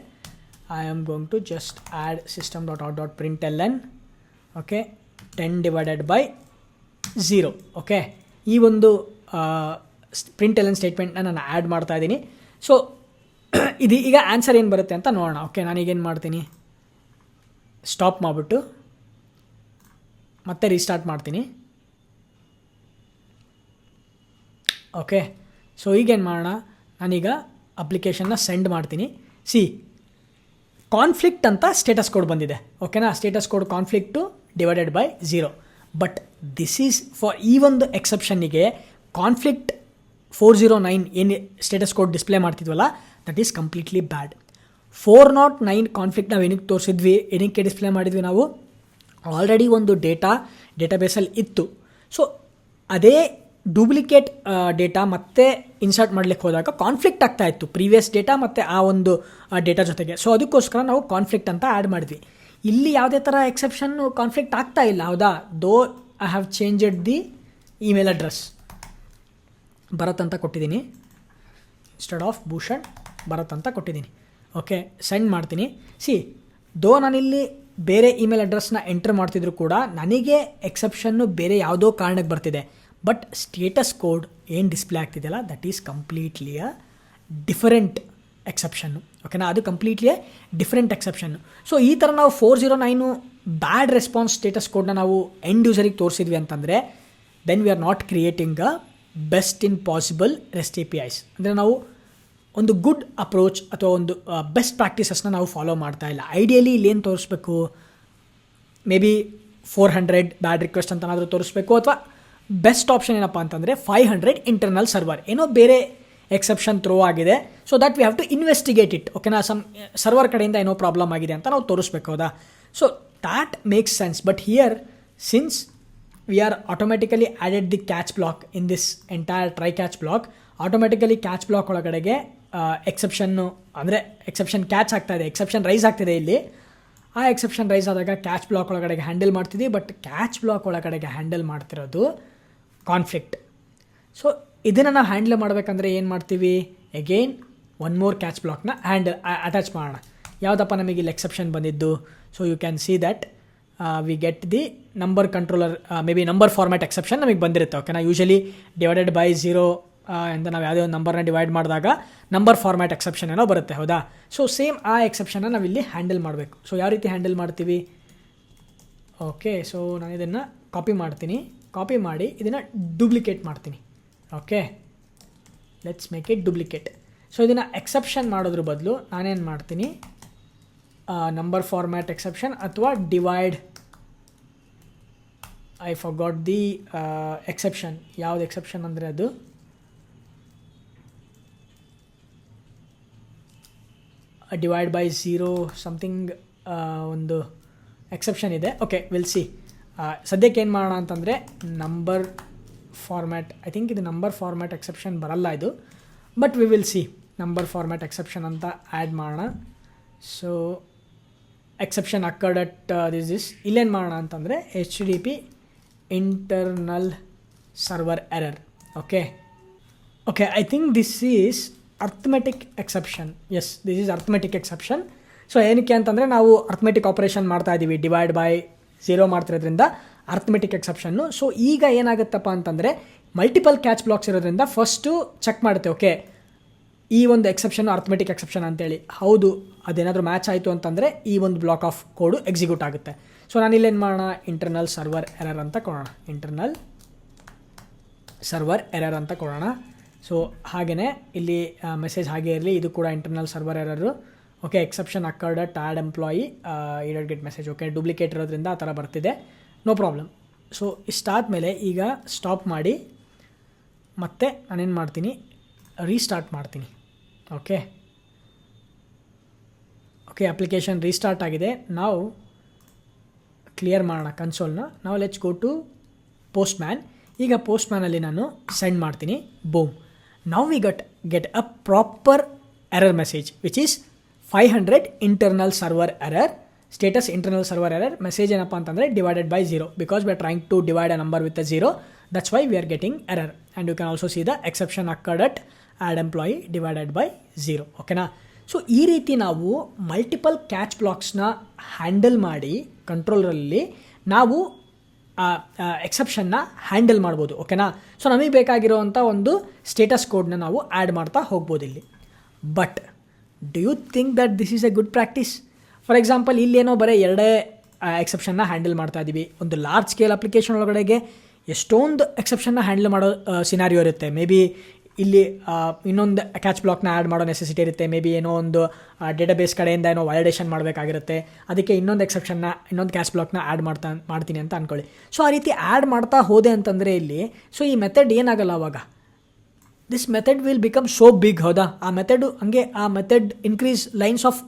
I am going to just add system.out.println, okay 10 divided by 0. Okay, ಈ ಒಂದು println ಸ್ಟೇಟ್ಮೆಂಟ್ನ ನಾನು ಆ್ಯಡ್ ಮಾಡ್ತಾ ಇದ್ದೀನಿ. ಸೊ ಇದು ಈಗ ಆನ್ಸರ್ ಏನು ಬರುತ್ತೆ ಅಂತ ನೋಡೋಣ. ಓಕೆ, ನಾನೀಗೇನು ಮಾಡ್ತೀನಿ, ಸ್ಟಾಪ್ ಮಾಡಿಬಿಟ್ಟು ಮತ್ತೆ ರೀಸ್ಟಾರ್ಟ್ ಮಾಡ್ತೀನಿ. ಓಕೆ, ಸೊ ಈಗೇನು ಮಾಡೋಣ, ನಾನೀಗ ಅಪ್ಲಿಕೇಶನ್ನ ಸೆಂಡ್ ಮಾಡ್ತೀನಿ. ಕಾನ್ಫ್ಲಿಕ್ಟ್ ಅಂತ ಸ್ಟೇಟಸ್ ಕೋಡ್ ಬಂದಿದೆ. ಓಕೆನಾ? Status code conflict divided by 0. But this is for ಈ ಒಂದು ಎಕ್ಸೆಪ್ಷನ್ನಿಗೆ ಕಾನ್ಫ್ಲಿಕ್ಟ್ 409 ಏನು ಸ್ಟೇಟಸ್ ಕೋಡ್ ಡಿಸ್ಪ್ಲೇ ಮಾಡ್ತಿದ್ವಲ್ಲ, that is completely bad. 409 conflict ನಾವು ಏನಕ್ಕೆ ತೋರಿಸಿದ್ವಿ, ಏನಕ್ಕೆ ಡಿಸ್ಪ್ಲೇ ಮಾಡಿದ್ವಿ, ನಾವು ಆಲ್ರೆಡಿ ಒಂದು ಡೇಟಾಬೇಸಲ್ಲಿ ಇತ್ತು. ಸೊ ಅದೇ ಡೂಪ್ಲಿಕೇಟ್ ಡೇಟಾ ಮತ್ತೆ ಇನ್ಸರ್ಟ್ ಮಾಡಲಿಕ್ಕೆ ಹೋದಾಗ ಕಾನ್ಫ್ಲಿಕ್ಟ್ ಆಗ್ತಾ ಇತ್ತು ಪ್ರೀವಿಯಸ್ ಡೇಟಾ ಮತ್ತು ಆ ಒಂದು ಡೇಟಾ ಜೊತೆಗೆ. ಸೊ ಅದಕ್ಕೋಸ್ಕರ ನಾವು ಕಾನ್ಫ್ಲಿಕ್ಟ್ ಅಂತ ಆ್ಯಡ್ ಮಾಡಿದ್ವಿ. ಇಲ್ಲಿ ಯಾವುದೇ ಥರ ಎಕ್ಸೆಪ್ಷನ್ನು ಕಾನ್ಫ್ಲಿಕ್ಟ್ ಆಗ್ತಾ ಇಲ್ಲ, ಹೌದಾ? Though I have changed the email address. Bharat ಅಂತ ಕೊಟ್ಟಿದ್ದೀನಿ, ಇನ್ಸ್ಟೆಡ್ ಆಫ್ ಭೂಷಣ್ ಭರತ್ ಅಂತ ಕೊಟ್ಟಿದ್ದೀನಿ. ಓಕೆ, ಸೆಂಡ್ ಮಾಡ್ತೀನಿ. ದೋ ನಾನಿಲ್ಲಿ ಬೇರೆ ಇಮೇಲ್ ಅಡ್ರೆಸ್ನ ಎಂಟರ್ ಮಾಡ್ತಿದ್ರು ಕೂಡ ನನಗೆ ಎಕ್ಸೆಪ್ಷನ್ನು ಬೇರೆ ಯಾವುದೋ ಕಾರಣಕ್ಕೆ ಬರ್ತಿದೆ. ಬಟ್ ಸ್ಟೇಟಸ್ ಕೋಡ್ ಏನು ಡಿಸ್ಪ್ಲೇ ಆಗ್ತಿದೆಯಲ್ಲ, that is completely a different exception. ಓಕೆನಾ? ಅದು ಕಂಪ್ಲೀಟ್ಲಿ ಡಿಫರೆಂಟ್ ಎಕ್ಸೆಪ್ಷನ್ನು. ಸೊ ಈ ಥರ ನಾವು 409 ಬ್ಯಾಡ್ ರೆಸ್ಪಾನ್ಸ್ ಸ್ಟೇಟಸ್ ಕೋಡ್ನ ನಾವು ಎಂಡ್ ಯೂಸರಿಗೆ ತೋರಿಸಿದ್ವಿ ಅಂತಂದರೆ then we are not creating a best in possible REST APIs. ಅಂದರೆ ನಾವು ಒಂದು ಗುಡ್ ಅಪ್ರೋಚ್ ಅಥವಾ ಒಂದು ಬೆಸ್ಟ್ ಪ್ರಾಕ್ಟೀಸಸ್ನ ನಾವು ಫಾಲೋ ಮಾಡ್ತಾ ಇಲ್ಲ. ಐಡಿಯಲಿ ಇಲ್ಲಿ ಏನು ತೋರಿಸ್ಬೇಕು, ಮೇ ಬಿ 400 ಬ್ಯಾಡ್ ರಿಕ್ವೆಸ್ಟ್ ಅಂತನಾದರೂ ತೋರಿಸ್ಬೇಕು, ಅಥವಾ ಬೆಸ್ಟ್ ಆಪ್ಷನ್ ಏನಪ್ಪ ಅಂತಂದರೆ 500 ಇಂಟರ್ನಲ್ ಸರ್ವರ್, ಏನೋ ಬೇರೆ ಎಕ್ಸೆಪ್ಷನ್ ಥ್ರೋ ಆಗಿದೆ. So that we have to investigate it. ಓಕೆನಾ? ಸರ್ವರ್ ಕಡೆಯಿಂದ ಏನೋ ಪ್ರಾಬ್ಲಮ್ ಆಗಿದೆ ಅಂತ ನಾವು ತೋರಿಸ್ಬೇಕು, ಹೌದಾ? So that makes sense. But here since we are automatically added the catch block in this entire try catch block, automatically catch block ಒಳಗಡೆಗೆ ಎಕ್ಸೆಪ್ಷನ್ನು ಅಂದರೆ ಎಕ್ಸೆಪ್ಷನ್ ಕ್ಯಾಚ್ ಆಗ್ತಾ ಇದೆ, ಎಕ್ಸೆಪ್ಷನ್ ರೈಸ್ ಆಗ್ತಿದೆ. ಇಲ್ಲಿ ಆ ಎಕ್ಸೆಪ್ಷನ್ ರೈಸ್ ಆದಾಗ ಕ್ಯಾಚ್ ಬ್ಲಾಕ್ ಒಳಗಡೆಗೆ handle ಮಾಡ್ತಿದ್ವಿ, ಬಟ್ ಕ್ಯಾಚ್ ಬ್ಲಾಕ್ ಒಳಗಡೆಗೆ ಹ್ಯಾಂಡಲ್ ಮಾಡ್ತಿರೋದು ಕಾನ್ಫ್ಲಿಕ್ಟ್. ಸೊ ಇದನ್ನು ನಾವು ಹ್ಯಾಂಡಲ್ ಮಾಡಬೇಕಂದ್ರೆ ಏನು ಮಾಡ್ತೀವಿ, ಎಗೇನ್ ಒನ್ ಮೋರ್ ಕ್ಯಾಚ್ ಬ್ಲಾಕ್ನ ಅಟ್ಯಾಚ್ ಮಾಡೋಣ. ಯಾವುದಪ್ಪ ನಮಗೆ ಇಲ್ಲಿ ಎಕ್ಸೆಪ್ಷನ್ ಬಂದಿದ್ದು? So you can see that we get the number controller, maybe number format exception ನಮಗೆ ಬಂದಿರುತ್ತೆ. ಓಕೆನಾ? ಯೂಶಲಿ ಡಿವೈಡೆಡ್ ಬೈ 0 ಅಂತ ನಾವು ಯಾವುದೇ ಒಂದು ನಂಬರ್ನ ಡಿವೈಡ್ ಮಾಡಿದಾಗ ನಂಬರ್ ಫಾರ್ಮ್ಯಾಟ್ ಎಕ್ಸೆಪ್ಷನ್ ಏನೋ ಬರುತ್ತೆ, ಹೌದಾ? ಸೊ ಸೇಮ್ ಆ ಎಕ್ಸೆಪ್ಷನ್ನ ನಾವು ಇಲ್ಲಿ ಹ್ಯಾಂಡಲ್ ಮಾಡಬೇಕು. ಸೊ ಯಾವ ರೀತಿ ಹ್ಯಾಂಡಲ್ ಮಾಡ್ತೀವಿ? ಓಕೆ, ಸೊ ನಾನು ಇದನ್ನು ಕಾಪಿ ಮಾಡ್ತೀನಿ. ಕಾಪಿ ಮಾಡಿ ಇದನ್ನು ಡೂಪ್ಲಿಕೇಟ್ ಮಾಡ್ತೀನಿ. Okay, let's make it duplicate. So ಇದನ್ನು ಎಕ್ಸೆಪ್ಷನ್ ಮಾಡೋದ್ರ ಬದಲು ನಾನೇನು ಮಾಡ್ತೀನಿ, ನಂಬರ್ ಫಾರ್ಮ್ಯಾಟ್ ಎಕ್ಸೆಪ್ಷನ್ ಅಥವಾ divide, I forgot the exception. ಯಾವುದು ಎಕ್ಸೆಪ್ಷನ್ ಅಂದರೆ ಅದು ಡಿವೈಡ್ ಬೈ 0 ಸಮಥಿಂಗ್ ಒಂದು ಎಕ್ಸೆಪ್ಷನ್ ಇದೆ. Okay, will see. ಸದ್ಯಕ್ಕೆ ಏನು ಮಾಡೋಣ ಅಂತಂದರೆ ನಂಬರ್ ಫಾರ್ಮ್ಯಾಟ್, ಐ ಥಿಂಕ್ ಇದು ನಂಬರ್ ಫಾರ್ಮ್ಯಾಟ್ ಎಕ್ಸೆಪ್ಷನ್ ಬರಲ್ಲ ಇದು, but we will see. Number format exception ಅಂತ ಆ್ಯಡ್ ಮಾಡೋಣ. So exception occurred at this ಇಲ್ಲೇನು ಮಾಡೋಣ ಅಂತಂದರೆ HTTP internal server error. Okay, I think this is arithmetic exception. Yes, this is arithmetic exception. So ಏನಕ್ಕೆ ಅಂತಂದರೆ ನಾವು ಅರ್ಥಮೆಟಿಕ್ ಆಪರೇಷನ್ ಮಾಡ್ತಾ ಇದ್ದೀವಿ, ಡಿವೈಡ್ ಬೈ 0 ಮಾಡ್ತಿರೋದ್ರಿಂದ ಅರ್ಥಮೆಟಿಕ್ ಎಕ್ಸೆಪ್ಷನ್ನು. ಸೊ ಈಗ ಏನಾಗುತ್ತಪ್ಪ ಅಂತಂದರೆ ಮಲ್ಟಿಪಲ್ ಕ್ಯಾಚ್ ಬ್ಲಾಕ್ಸ್ ಇರೋದ್ರಿಂದ ಫಸ್ಟು ಚೆಕ್ ಮಾಡುತ್ತೆ, ಓಕೆ ಈ ಒಂದು ಎಕ್ಸೆಪ್ಷನ್ ಅರ್ಥಮೆಟಿಕ್ ಎಕ್ಸೆಪ್ಷನ್ ಅಂತೇಳಿ. ಹೌದು, ಅದೇನಾದರೂ ಮ್ಯಾಚ್ ಆಯಿತು ಅಂತಂದರೆ ಈ ಒಂದು ಬ್ಲಾಕ್ ಆಫ್ ಕೋಡು ಎಕ್ಸಿಕ್ಯೂಟ್ ಆಗುತ್ತೆ. ಸೊ ನಾನಿಲ್ಲೇನು ಮಾಡೋಣ, ಇಂಟರ್ನಲ್ ಸರ್ವರ್ ಎರರ್ ಅಂತ ಕೊಡೋಣ. ಇಂಟರ್ನಲ್ ಸರ್ವರ್ ಎರರ್ ಅಂತ ಕೊಡೋಣ. ಸೊ ಹಾಗೆಯೇ ಇಲ್ಲಿ ಮೆಸೇಜ್ ಹಾಗೆ ಇರಲಿ, ಇದು ಕೂಡ internal server error. Okay, exception occurred at add employee ಇಡರ್ ಗೆಟ್ ಮೆಸೇಜ್. ಓಕೆ, ಡೂಪ್ಲಿಕೇಟ್ ಇರೋದ್ರಿಂದ ಆ ಥರ ಬರ್ತಿದೆ, ನೋ ಪ್ರಾಬ್ಲಮ್. ಸೊ ಇಷ್ಟಾದಮೇಲೆ ಈಗ ಸ್ಟಾಪ್ ಮಾಡಿ ಮತ್ತೆ ನಾನೇನು ಮಾಡ್ತೀನಿ, ರೀಸ್ಟಾರ್ಟ್ ಮಾಡ್ತೀನಿ. ಓಕೆ, ಅಪ್ಲಿಕೇಶನ್ ರೀಸ್ಟಾರ್ಟ್ ಆಗಿದೆ. ನಾವು ಕ್ಲಿಯರ್ ಮಾಡೋಣ ಕನ್ಸೋಲ್ನ. ನಾವು let's go to postman. ಈಗ ಪೋಸ್ಟ್ ಮ್ಯಾನಲ್ಲಿ ನಾನು ಸೆಂಡ್ ಮಾಡ್ತೀನಿ. Boom, now we get a proper error message which is 500 internal server error, status internal server error. Message ಏನಪ್ಪ ಅಂತಂದರೆ divided by 0 because we are trying to divide a number with a 0. That's why we are getting error. And you can also see the exception occurred at add employee divided by 0. ಓಕೆನಾ? So ಈ ರೀತಿ ನಾವು multiple catch ಬ್ಲಾಕ್ಸ್ನ handle ಮಾಡಿ ಕಂಟ್ರೋಲರಲ್ಲಿ ನಾವು ಎಕ್ಸೆಪ್ಷನ್ನ handle ಮಾಡ್ಬೋದು. ಓಕೆನಾ? So ನಮಗೆ ಬೇಕಾಗಿರೋವಂಥ ಒಂದು ಸ್ಟೇಟಸ್ ಕೋಡ್ನ ನಾವು ಆ್ಯಡ್ ಮಾಡ್ತಾ ಹೋಗ್ಬೋದು ಇಲ್ಲಿ. But do you think that this is a good practice? For example ಇಲ್ಲೇನೋ ಬರೀ 2 ಎಕ್ಸೆಪ್ಷನ್ನ ಹ್ಯಾಂಡಲ್ ಮಾಡ್ತಾ ಇದ್ದೀವಿ. ಒಂದು ಲಾರ್ಜ್ ಸ್ಕೇಲ್ ಅಪ್ಲಿಕೇಶನ್ ಒಳಗಡೆಗೆ ಎಷ್ಟೊಂದು ಎಕ್ಸೆಪ್ಷನ್ನ ಹ್ಯಾಂಡಲ್ ಮಾಡೋ ಸಿನಾರಿಯೋ ಇರುತ್ತೆ. ಮೇ ಬಿ ಇಲ್ಲಿ ಇನ್ನೊಂದು ಕ್ಯಾಚ್ ಬ್ಲಾಕ್ನ ಆ್ಯಡ್ ಮಾಡೋ ನೆಸೆಸಿಟಿ ಇರುತ್ತೆ. ಮೇ ಬಿ ಏನೋ ಒಂದು ಡೇಟಾಬೇಸ್ ಕಡೆಯಿಂದ ಏನೋ ವ್ಯಾಲಿಡೇಷನ್ ಮಾಡಬೇಕಾಗಿರುತ್ತೆ. ಅದಕ್ಕೆ ಇನ್ನೊಂದು ಎಕ್ಸೆಪ್ಷನ್ನ, ಇನ್ನೊಂದು ಕ್ಯಾಚ್ ಬ್ಲಾಕ್ನ ಆ್ಯಡ್ ಮಾಡ್ತೀನಿ ಅಂತ ಅಂದ್ಕೊಳ್ಳಿ. ಸೊ ಆ ರೀತಿ ಆ್ಯಡ್ ಮಾಡ್ತಾ ಹೋದೆ ಅಂತಂದರೆ ಇಲ್ಲಿ ಸೊ ಈ ಮೆಥಡ್ ಏನಾಗಲ್ಲ ಅವಾಗ, this method will become so big. ಹೌದಾ? ಆ ಮೆಥಡು ಹಂಗೆ ಆ ಮೆಥಡ್ ಇನ್ಕ್ರೀಸ್ ಲೈನ್ಸ್ ಆಫ್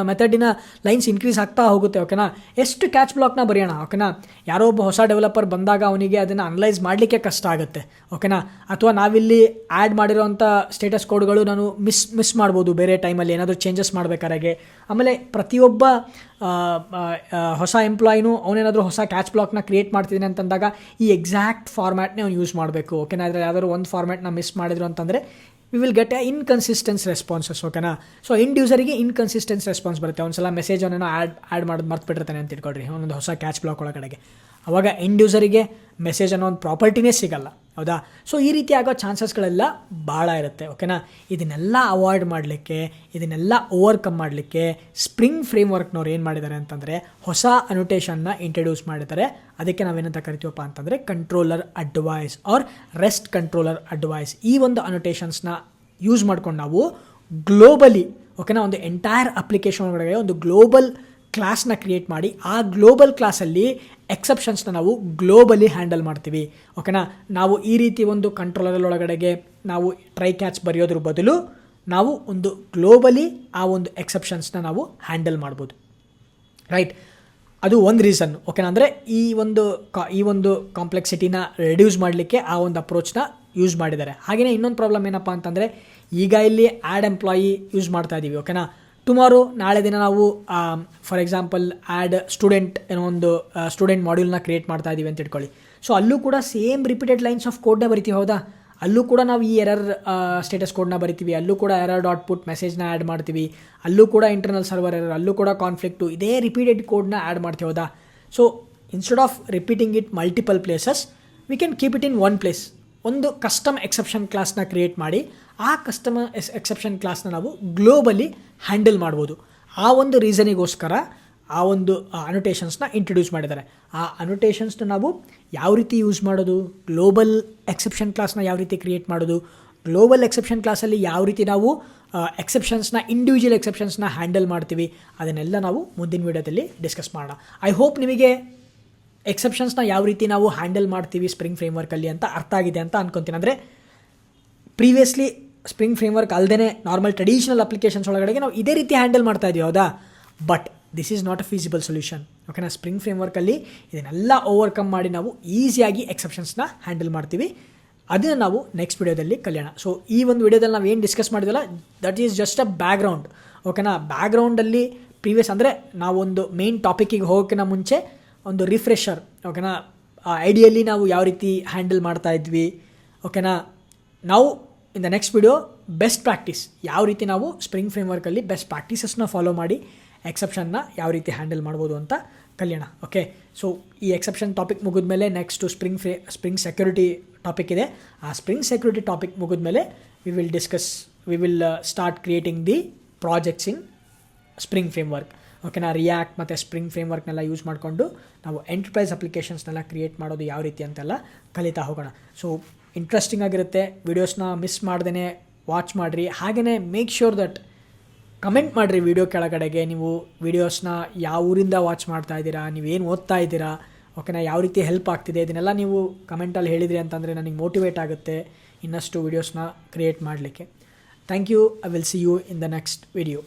ಮೆಥಡಿನ ಲೈನ್ಸ್ ಇನ್ಕ್ರೀಸ್ ಆಗ್ತಾ ಹೋಗುತ್ತೆ. ಓಕೆನಾ? ಎಷ್ಟು ಕ್ಯಾಚ್ ಬ್ಲಾಕ್ನ ಬರೆಯೋಣ? ಓಕೆನಾ? ಯಾರೋ ಒಬ್ಬ ಹೊಸ ಡೆವಲಪರ್ ಬಂದಾಗ ಅವನಿಗೆ ಅದನ್ನು ಅನಲೈಸ್ ಮಾಡಲಿಕ್ಕೆ ಕಷ್ಟ ಆಗುತ್ತೆ. ಓಕೆನಾ? ಅಥವಾ ನಾವಿಲ್ಲಿ ಆ್ಯಡ್ ಮಾಡಿರೋವಂಥ ಸ್ಟೇಟಸ್ ಕೋಡ್ಗಳು ನಾನು ಮಿಸ್ ಮಾಡ್ಬೋದು ಬೇರೆ ಟೈಮಲ್ಲಿ ಏನಾದರೂ ಚೇಂಜಸ್ ಮಾಡಬೇಕಾದ್ರೆ. ಆಮೇಲೆ ಪ್ರತಿಯೊಬ್ಬ ಹೊಸ ಎಂಪ್ಲಾಯಿನೂ ಅವನೇನಾದರೂ ಹೊಸ ಕ್ಯಾಚ್ ಬ್ಲಾಕ್ನ ಕ್ರಿಯೇಟ್ ಮಾಡ್ತಿದ್ದೀನಿ ಅಂತಂದಾಗ ಈ ಎಕ್ಸಾಕ್ಟ್ ಫಾರ್ಮ್ಯಾಟ್ನೇ ಅವ್ನು ಯೂಸ್ ಮಾಡಬೇಕು. ಓಕೆನಾ? ಇದರಲ್ಲಿ ಯಾವ್ದಾದ್ರು ಒಂದು ಫಾರ್ಮ್ಯಾಟ್ನ ಮಿಸ್ ಮಾಡಿದ್ರು ಅಂತಂದರೆ we will get A inconsistence responses. ಓಕೆನಾ? ಸೊ ಎಂಡ್ ಯೂಸರಿಗೆ ಇನ್ಕನ್ಸಿಸ್ಟೆನ್ಸ್ ರೆಸ್ಪಾನ್ಸ್ ಬರುತ್ತೆ. ಒಂದು ಸಲ ಮೆಸೇಜ್ ಅವನೇನೋ ಆ್ಯಡ್ ಮಾಡೋದು ಮರ್ತ್ಬಿಟ್ಟಿರ್ತಾನೆ ಅಂತ ಇಟ್ಕೊಳ್ರಿ ಒಂದೊಂದು ಹೊಸ ಕ್ಯಾಚ್ ಬ್ಲಾಕ್ ಒಳಗಡೆಗೆ. ಆವಾಗ ಎಂಡ್ ಯೂಸರಿಗೆ ಮೆಸೇಜ್ ಅನ್ನೋ ಒಂದು ಪ್ರಾಪರ್ಟಿನೇ ಸಿಗಲ್ಲ. ಹೌದಾ? ಸೊ ಈ ರೀತಿ ಆಗೋ ಚಾನ್ಸಸ್ಗಳೆಲ್ಲ ಭಾಳ ಇರುತ್ತೆ. ಓಕೆನಾ? ಇದನ್ನೆಲ್ಲ ಅವಾಯ್ಡ್ ಮಾಡಲಿಕ್ಕೆ, ಇದನ್ನೆಲ್ಲ ಓವರ್ಕಮ್ ಮಾಡಲಿಕ್ಕೆ ಸ್ಪ್ರಿಂಗ್ ಫ್ರೇಮ್ವರ್ಕ್ನವ್ರು ಏನು ಮಾಡಿದ್ದಾರೆ ಅಂತಂದರೆ ಹೊಸ ಅನೋಟೇಷನ್ನ ಇಂಟ್ರಡ್ಯೂಸ್ ಮಾಡಿದ್ದಾರೆ. ಅದಕ್ಕೆ ನಾವೇನಂತ ಕರಿತೀವಪ್ಪ ಅಂತಂದರೆ controller advice or rest controller advice. ಈ ಒಂದು ಅನೋಟೇಷನ್ಸ್ನ ಯೂಸ್ ಮಾಡ್ಕೊಂಡು ನಾವು ಗ್ಲೋಬಲಿ, ಓಕೆನಾ, ಒಂದು ಎಂಟೈರ್ ಅಪ್ಲಿಕೇಶನ್ ಒಳಗಡೆ ಒಂದು ಗ್ಲೋಬಲ್ ಕ್ಲಾಸ್ನ ಕ್ರಿಯೇಟ್ ಮಾಡಿ ಆ ಗ್ಲೋಬಲ್ ಕ್ಲಾಸಲ್ಲಿ ಎಕ್ಸೆಪ್ಷನ್ಸ್ನ ನಾವು ಗ್ಲೋಬಲಿ ಹ್ಯಾಂಡಲ್ ಮಾಡ್ತೀವಿ. ಓಕೆನಾ? ನಾವು ಈ ರೀತಿ ಒಂದು ಕಂಟ್ರೋಲರ್ ಒಳಗಡೆಗೆ ನಾವು ಟ್ರೈ ಕ್ಯಾಚ್ ಬರೆಯೋದ್ರ ಬದಲು ನಾವು ಒಂದು ಗ್ಲೋಬಲಿ ಆ ಒಂದು ಎಕ್ಸೆಪ್ಷನ್ಸ್ನ ನಾವು ಹ್ಯಾಂಡಲ್ ಮಾಡ್ಬೋದು. ರೈಟ್? ಅದು ಒಂದು ರೀಸನ್. ಓಕೆನಾ? ಅಂದರೆ ಈ ಒಂದು ಕಾಂಪ್ಲೆಕ್ಸಿಟಿನ ರೆಡ್ಯೂಸ್ ಮಾಡಲಿಕ್ಕೆ ಆ ಒಂದು ಅಪ್ರೋಚ್ನ ಯೂಸ್ ಮಾಡಿದ್ದಾರೆ. ಹಾಗೆಯೇ ಇನ್ನೊಂದು ಪ್ರಾಬ್ಲಮ್ ಏನಪ್ಪ ಅಂತಂದರೆ ಈಗ ಇಲ್ಲಿ ಆ್ಯಡ್ ಎಂಪ್ಲಾಯಿ ಯೂಸ್ ಮಾಡ್ತಾ ಇದ್ದೀವಿ. ಓಕೆನಾ? ಟುಮಾರೋ ನಾಳೆ ದಿನ ನಾವು ಫಾರ್ ಎಕ್ಸಾಂಪಲ್ ಆ್ಯಡ್ ಸ್ಟೂಡೆಂಟ್ ಏನೋ ಒಂದು ಸ್ಟೂಡೆಂಟ್ ಮಾಡ್ಯೂಲ್ನ ಕ್ರಿಯೇಟ್ ಮಾಡ್ತಾ ಇದ್ದೀವಿ ಅಂತ ಇಟ್ಕೊಳ್ಳಿ. ಸೊ ಅಲ್ಲೂ ಕೂಡ ಸೇಮ್ ರಿಪೀಟೆಡ್ ಲೈನ್ಸ್ ಆಫ್ ಕೋಡ್ನ ಬರಿತೀವಿ. ಹೌದಾ? ಅಲ್ಲೂ ಕೂಡ ನಾವು ಈ ಎರರ್ ಸ್ಟೇಟಸ್ ಕೋಡ್ನ ಬರಿತೀವಿ. ಅಲ್ಲೂ ಕೂಡ ಎರರ್ ಡಾಟ್ ಪುಟ್ ಮೆಸೇಜ್ನ ಆ್ಯಡ್ ಮಾಡ್ತೀವಿ. ಅಲ್ಲೂ ಕೂಡ ಇಂಟರ್ನಲ್ ಸರ್ವರ್ ಎರರ್, ಅಲ್ಲೂ ಕೂಡ ಕಾನ್ಫ್ಲಿಕ್ಟು, ಇದೇ ರಿಪೀಟೆಡ್ ಕೋಡ್ನ ಆ್ಯಡ್ ಮಾಡ್ತೀವಿ. ಹೌದಾ? So instead of repeating it multiple places we can keep it in one place. ಒಂದು ಕಸ್ಟಮ್ ಎಕ್ಸೆಪ್ಷನ್ ಕ್ಲಾಸ್ನ ಕ್ರಿಯೇಟ್ ಮಾಡಿ ಆ ಕಸ್ಟಮ್ ಎಕ್ಸೆಪ್ಷನ್ ಕ್ಲಾಸ್ನ ನಾವು ಗ್ಲೋಬಲಿ ಹ್ಯಾಂಡಲ್ ಮಾಡ್ಬೋದು. ಆ ಒಂದು ರೀಸನಿಗೋಸ್ಕರ ಆ ಒಂದು ಅನೋಟೇಷನ್ಸ್ನ ಇಂಟ್ರೊಡ್ಯೂಸ್ ಮಾಡಿದ್ದಾರೆ. ಆ ಅನೋಟೇಷನ್ಸ್ನ ನಾವು ಯಾವ ರೀತಿ ಯೂಸ್ ಮಾಡೋದು, ಗ್ಲೋಬಲ್ ಎಕ್ಸೆಪ್ಷನ್ ಕ್ಲಾಸ್ನ ಯಾವ ರೀತಿ ಕ್ರಿಯೇಟ್ ಮಾಡೋದು, ಗ್ಲೋಬಲ್ ಎಕ್ಸೆಪ್ಷನ್ ಕ್ಲಾಸಲ್ಲಿ ಯಾವ ರೀತಿ ನಾವು ಎಕ್ಸೆಪ್ಷನ್ಸ್ನ ಇಂಡಿವಿಜುವಲ್ ಎಕ್ಸೆಪ್ಷನ್ಸ್ನ ಹ್ಯಾಂಡಲ್ ಮಾಡ್ತೀವಿ, ಅದನ್ನೆಲ್ಲ ನಾವು ಮುಂದಿನ ವೀಡಿಯೋದಲ್ಲಿ ಡಿಸ್ಕಸ್ ಮಾಡೋಣ. ಐ ಹೋಪ್ ನಿಮಗೆ ಎಕ್ಸೆಪ್ಷನ್ಸ್ನ ಯಾವ ರೀತಿ ನಾವು ಹ್ಯಾಂಡಲ್ ಮಾಡ್ತೀವಿ ಸ್ಪ್ರಿಂಗ್ ಫ್ರೇಮ್ವರ್ಕಲ್ಲಿ ಅಂತ ಅರ್ಥ ಆಗಿದೆ ಅಂತ ಅನ್ಕೊತೀನಿ. ಅಂದರೆ ಪ್ರೀವಿಯಸ್ಲಿ ಸ್ಪ್ರಿಂಗ್ ಫ್ರೇಮ್ವರ್ಕ್ ಅಲ್ಲದೇ ನಾರ್ಮಲ್ ಟ್ರೆಡಿಷನಲ್ ಅಪ್ಲಿಕೇಶನ್ಸ್ ಒಳಗಡೆಗೆ ನಾವು ಇದೇ ರೀತಿ ಹ್ಯಾಂಡಲ್ ಮಾಡ್ತಾ ಇದ್ದೀವಿ. ಹೌದಾ? But this is not a feasible solution. ಓಕೆನಾ? ಸ್ಪ್ರಿಂಗ್ ಫ್ರೇಮ್ವರ್ಕಲ್ಲಿ ಇದನ್ನೆಲ್ಲ ಓವರ್ಕಮ್ ಮಾಡಿ ನಾವು ಈಸಿಯಾಗಿ ಎಕ್ಸೆಪ್ಷನ್ಸ್ನ ಹ್ಯಾಂಡಲ್ ಮಾಡ್ತೀವಿ. ಅದನ್ನು ನಾವು ನೆಕ್ಸ್ಟ್ ವಿಡಿಯೋದಲ್ಲಿ ಕಲಿಯೋಣ. ಸೊ ಈ ಒಂದು ವಿಡಿಯೋದಲ್ಲಿ ನಾವು ಏನು ಡಿಸ್ಕಸ್ ಮಾಡಿದ್ವಲ್ಲ that is just a background. ಓಕೆನಾ? ಬ್ಯಾಕ್ಗ್ರೌಂಡಲ್ಲಿ ಪ್ರೀವಿಯಸ್ ಅಂದರೆ ನಾವೊಂದು ಮೇನ್ ಟಾಪಿಕ್ಕಿಗೆ ಹೋಗೋಕ್ಕಿಂತ ಮುಂಚೆ ಒಂದು ರಿಫ್ರೆಷರ್. ಓಕೆನಾ? ಐಡಿಯಲ್ಲಿ ನಾವು ಯಾವ ರೀತಿ ಹ್ಯಾಂಡಲ್ ಮಾಡ್ತಾ ಇದ್ವಿ. ಓಕೆನಾ? ನಾವು ಇನ್ the next video best practice, ಯಾವ ರೀತಿ ನಾವು ಸ್ಪ್ರಿಂಗ್ ಫ್ರೇಮ್ವರ್ಕಲ್ಲಿ ಬೆಸ್ಟ್ ಪ್ರಾಕ್ಟೀಸಸ್ನ ಫಾಲೋ ಮಾಡಿ ಎಕ್ಸೆಪ್ಷನ್ನ ಯಾವ ರೀತಿ ಹ್ಯಾಂಡಲ್ ಮಾಡ್ಬೋದು ಅಂತ ಕಲಿಯೋಣ. ಓಕೆ? ಸೊ ಈ ಎಕ್ಸೆಪ್ಷನ್ ಟಾಪಿಕ್ ಮುಗಿದ್ಮೇಲೆ ನೆಕ್ಸ್ಟು ಸ್ಪ್ರಿಂಗ್ ಸೆಕ್ಯೂರಿಟಿ ಟಾಪಿಕ್ ಇದೆ. ಆ ಸ್ಪ್ರಿಂಗ್ ಸೆಕ್ಯೂರಿಟಿ ಟಾಪಿಕ್ ಮುಗಿದ್ಮೇಲೆ we will start creating the projects in spring framework. ಓಕೆನಾ? ರಿಯಾಕ್ಟ್ ಮತ್ತು ಸ್ಪ್ರಿಂಗ್ ಫ್ರೇಮ್ವರ್ಕ್ನೆಲ್ಲ ಯೂಸ್ ಮಾಡಿಕೊಂಡು ನಾವು ಎಂಟರ್ಪ್ರೈಸ್ ಅಪ್ಲಿಕೇಶನ್ಸ್ನೆಲ್ಲ ಕ್ರಿಯೇಟ್ ಮಾಡೋದು ಯಾವ ರೀತಿ ಅಂತೆಲ್ಲ ಕಲಿತಾ ಹೋಗೋಣ. ಸೊ ಇಂಟ್ರೆಸ್ಟಿಂಗ್ ಆಗಿರುತ್ತೆ. ವೀಡಿಯೋಸ್ನ ಮಿಸ್ ಮಾಡ್ದೇ ವಾಚ್ ಮಾಡಿರಿ. ಹಾಗೆಯೇ ಮೇಕ್ ಶ್ಯೂರ್ ದಟ್ ಕಮೆಂಟ್ ಮಾಡಿರಿ ವಿಡಿಯೋ ಕೆಳಗಡೆಗೆ ನೀವು ವೀಡಿಯೋಸ್ನ ಯಾವ ಊರಿಂದ ವಾಚ್ ಮಾಡ್ತಾ ಇದ್ದೀರಾ, ನೀವೇನು ಓದ್ತಾ ಇದ್ದೀರಾ, ಓಕೆನಾ, ಯಾವ ರೀತಿ ಹೆಲ್ಪ್ ಆಗ್ತಿದೆ, ಇದನ್ನೆಲ್ಲ ನೀವು ಕಮೆಂಟಲ್ಲಿ ಹೇಳಿದ್ರಿ ಅಂತಂದರೆ ನನಗೆ ಮೋಟಿವೇಟ್ ಆಗುತ್ತೆ ಇನ್ನಷ್ಟು ವೀಡಿಯೋಸ್ನ ಕ್ರಿಯೇಟ್ ಮಾಡಲಿಕ್ಕೆ. Thank you. I will see you in the next video.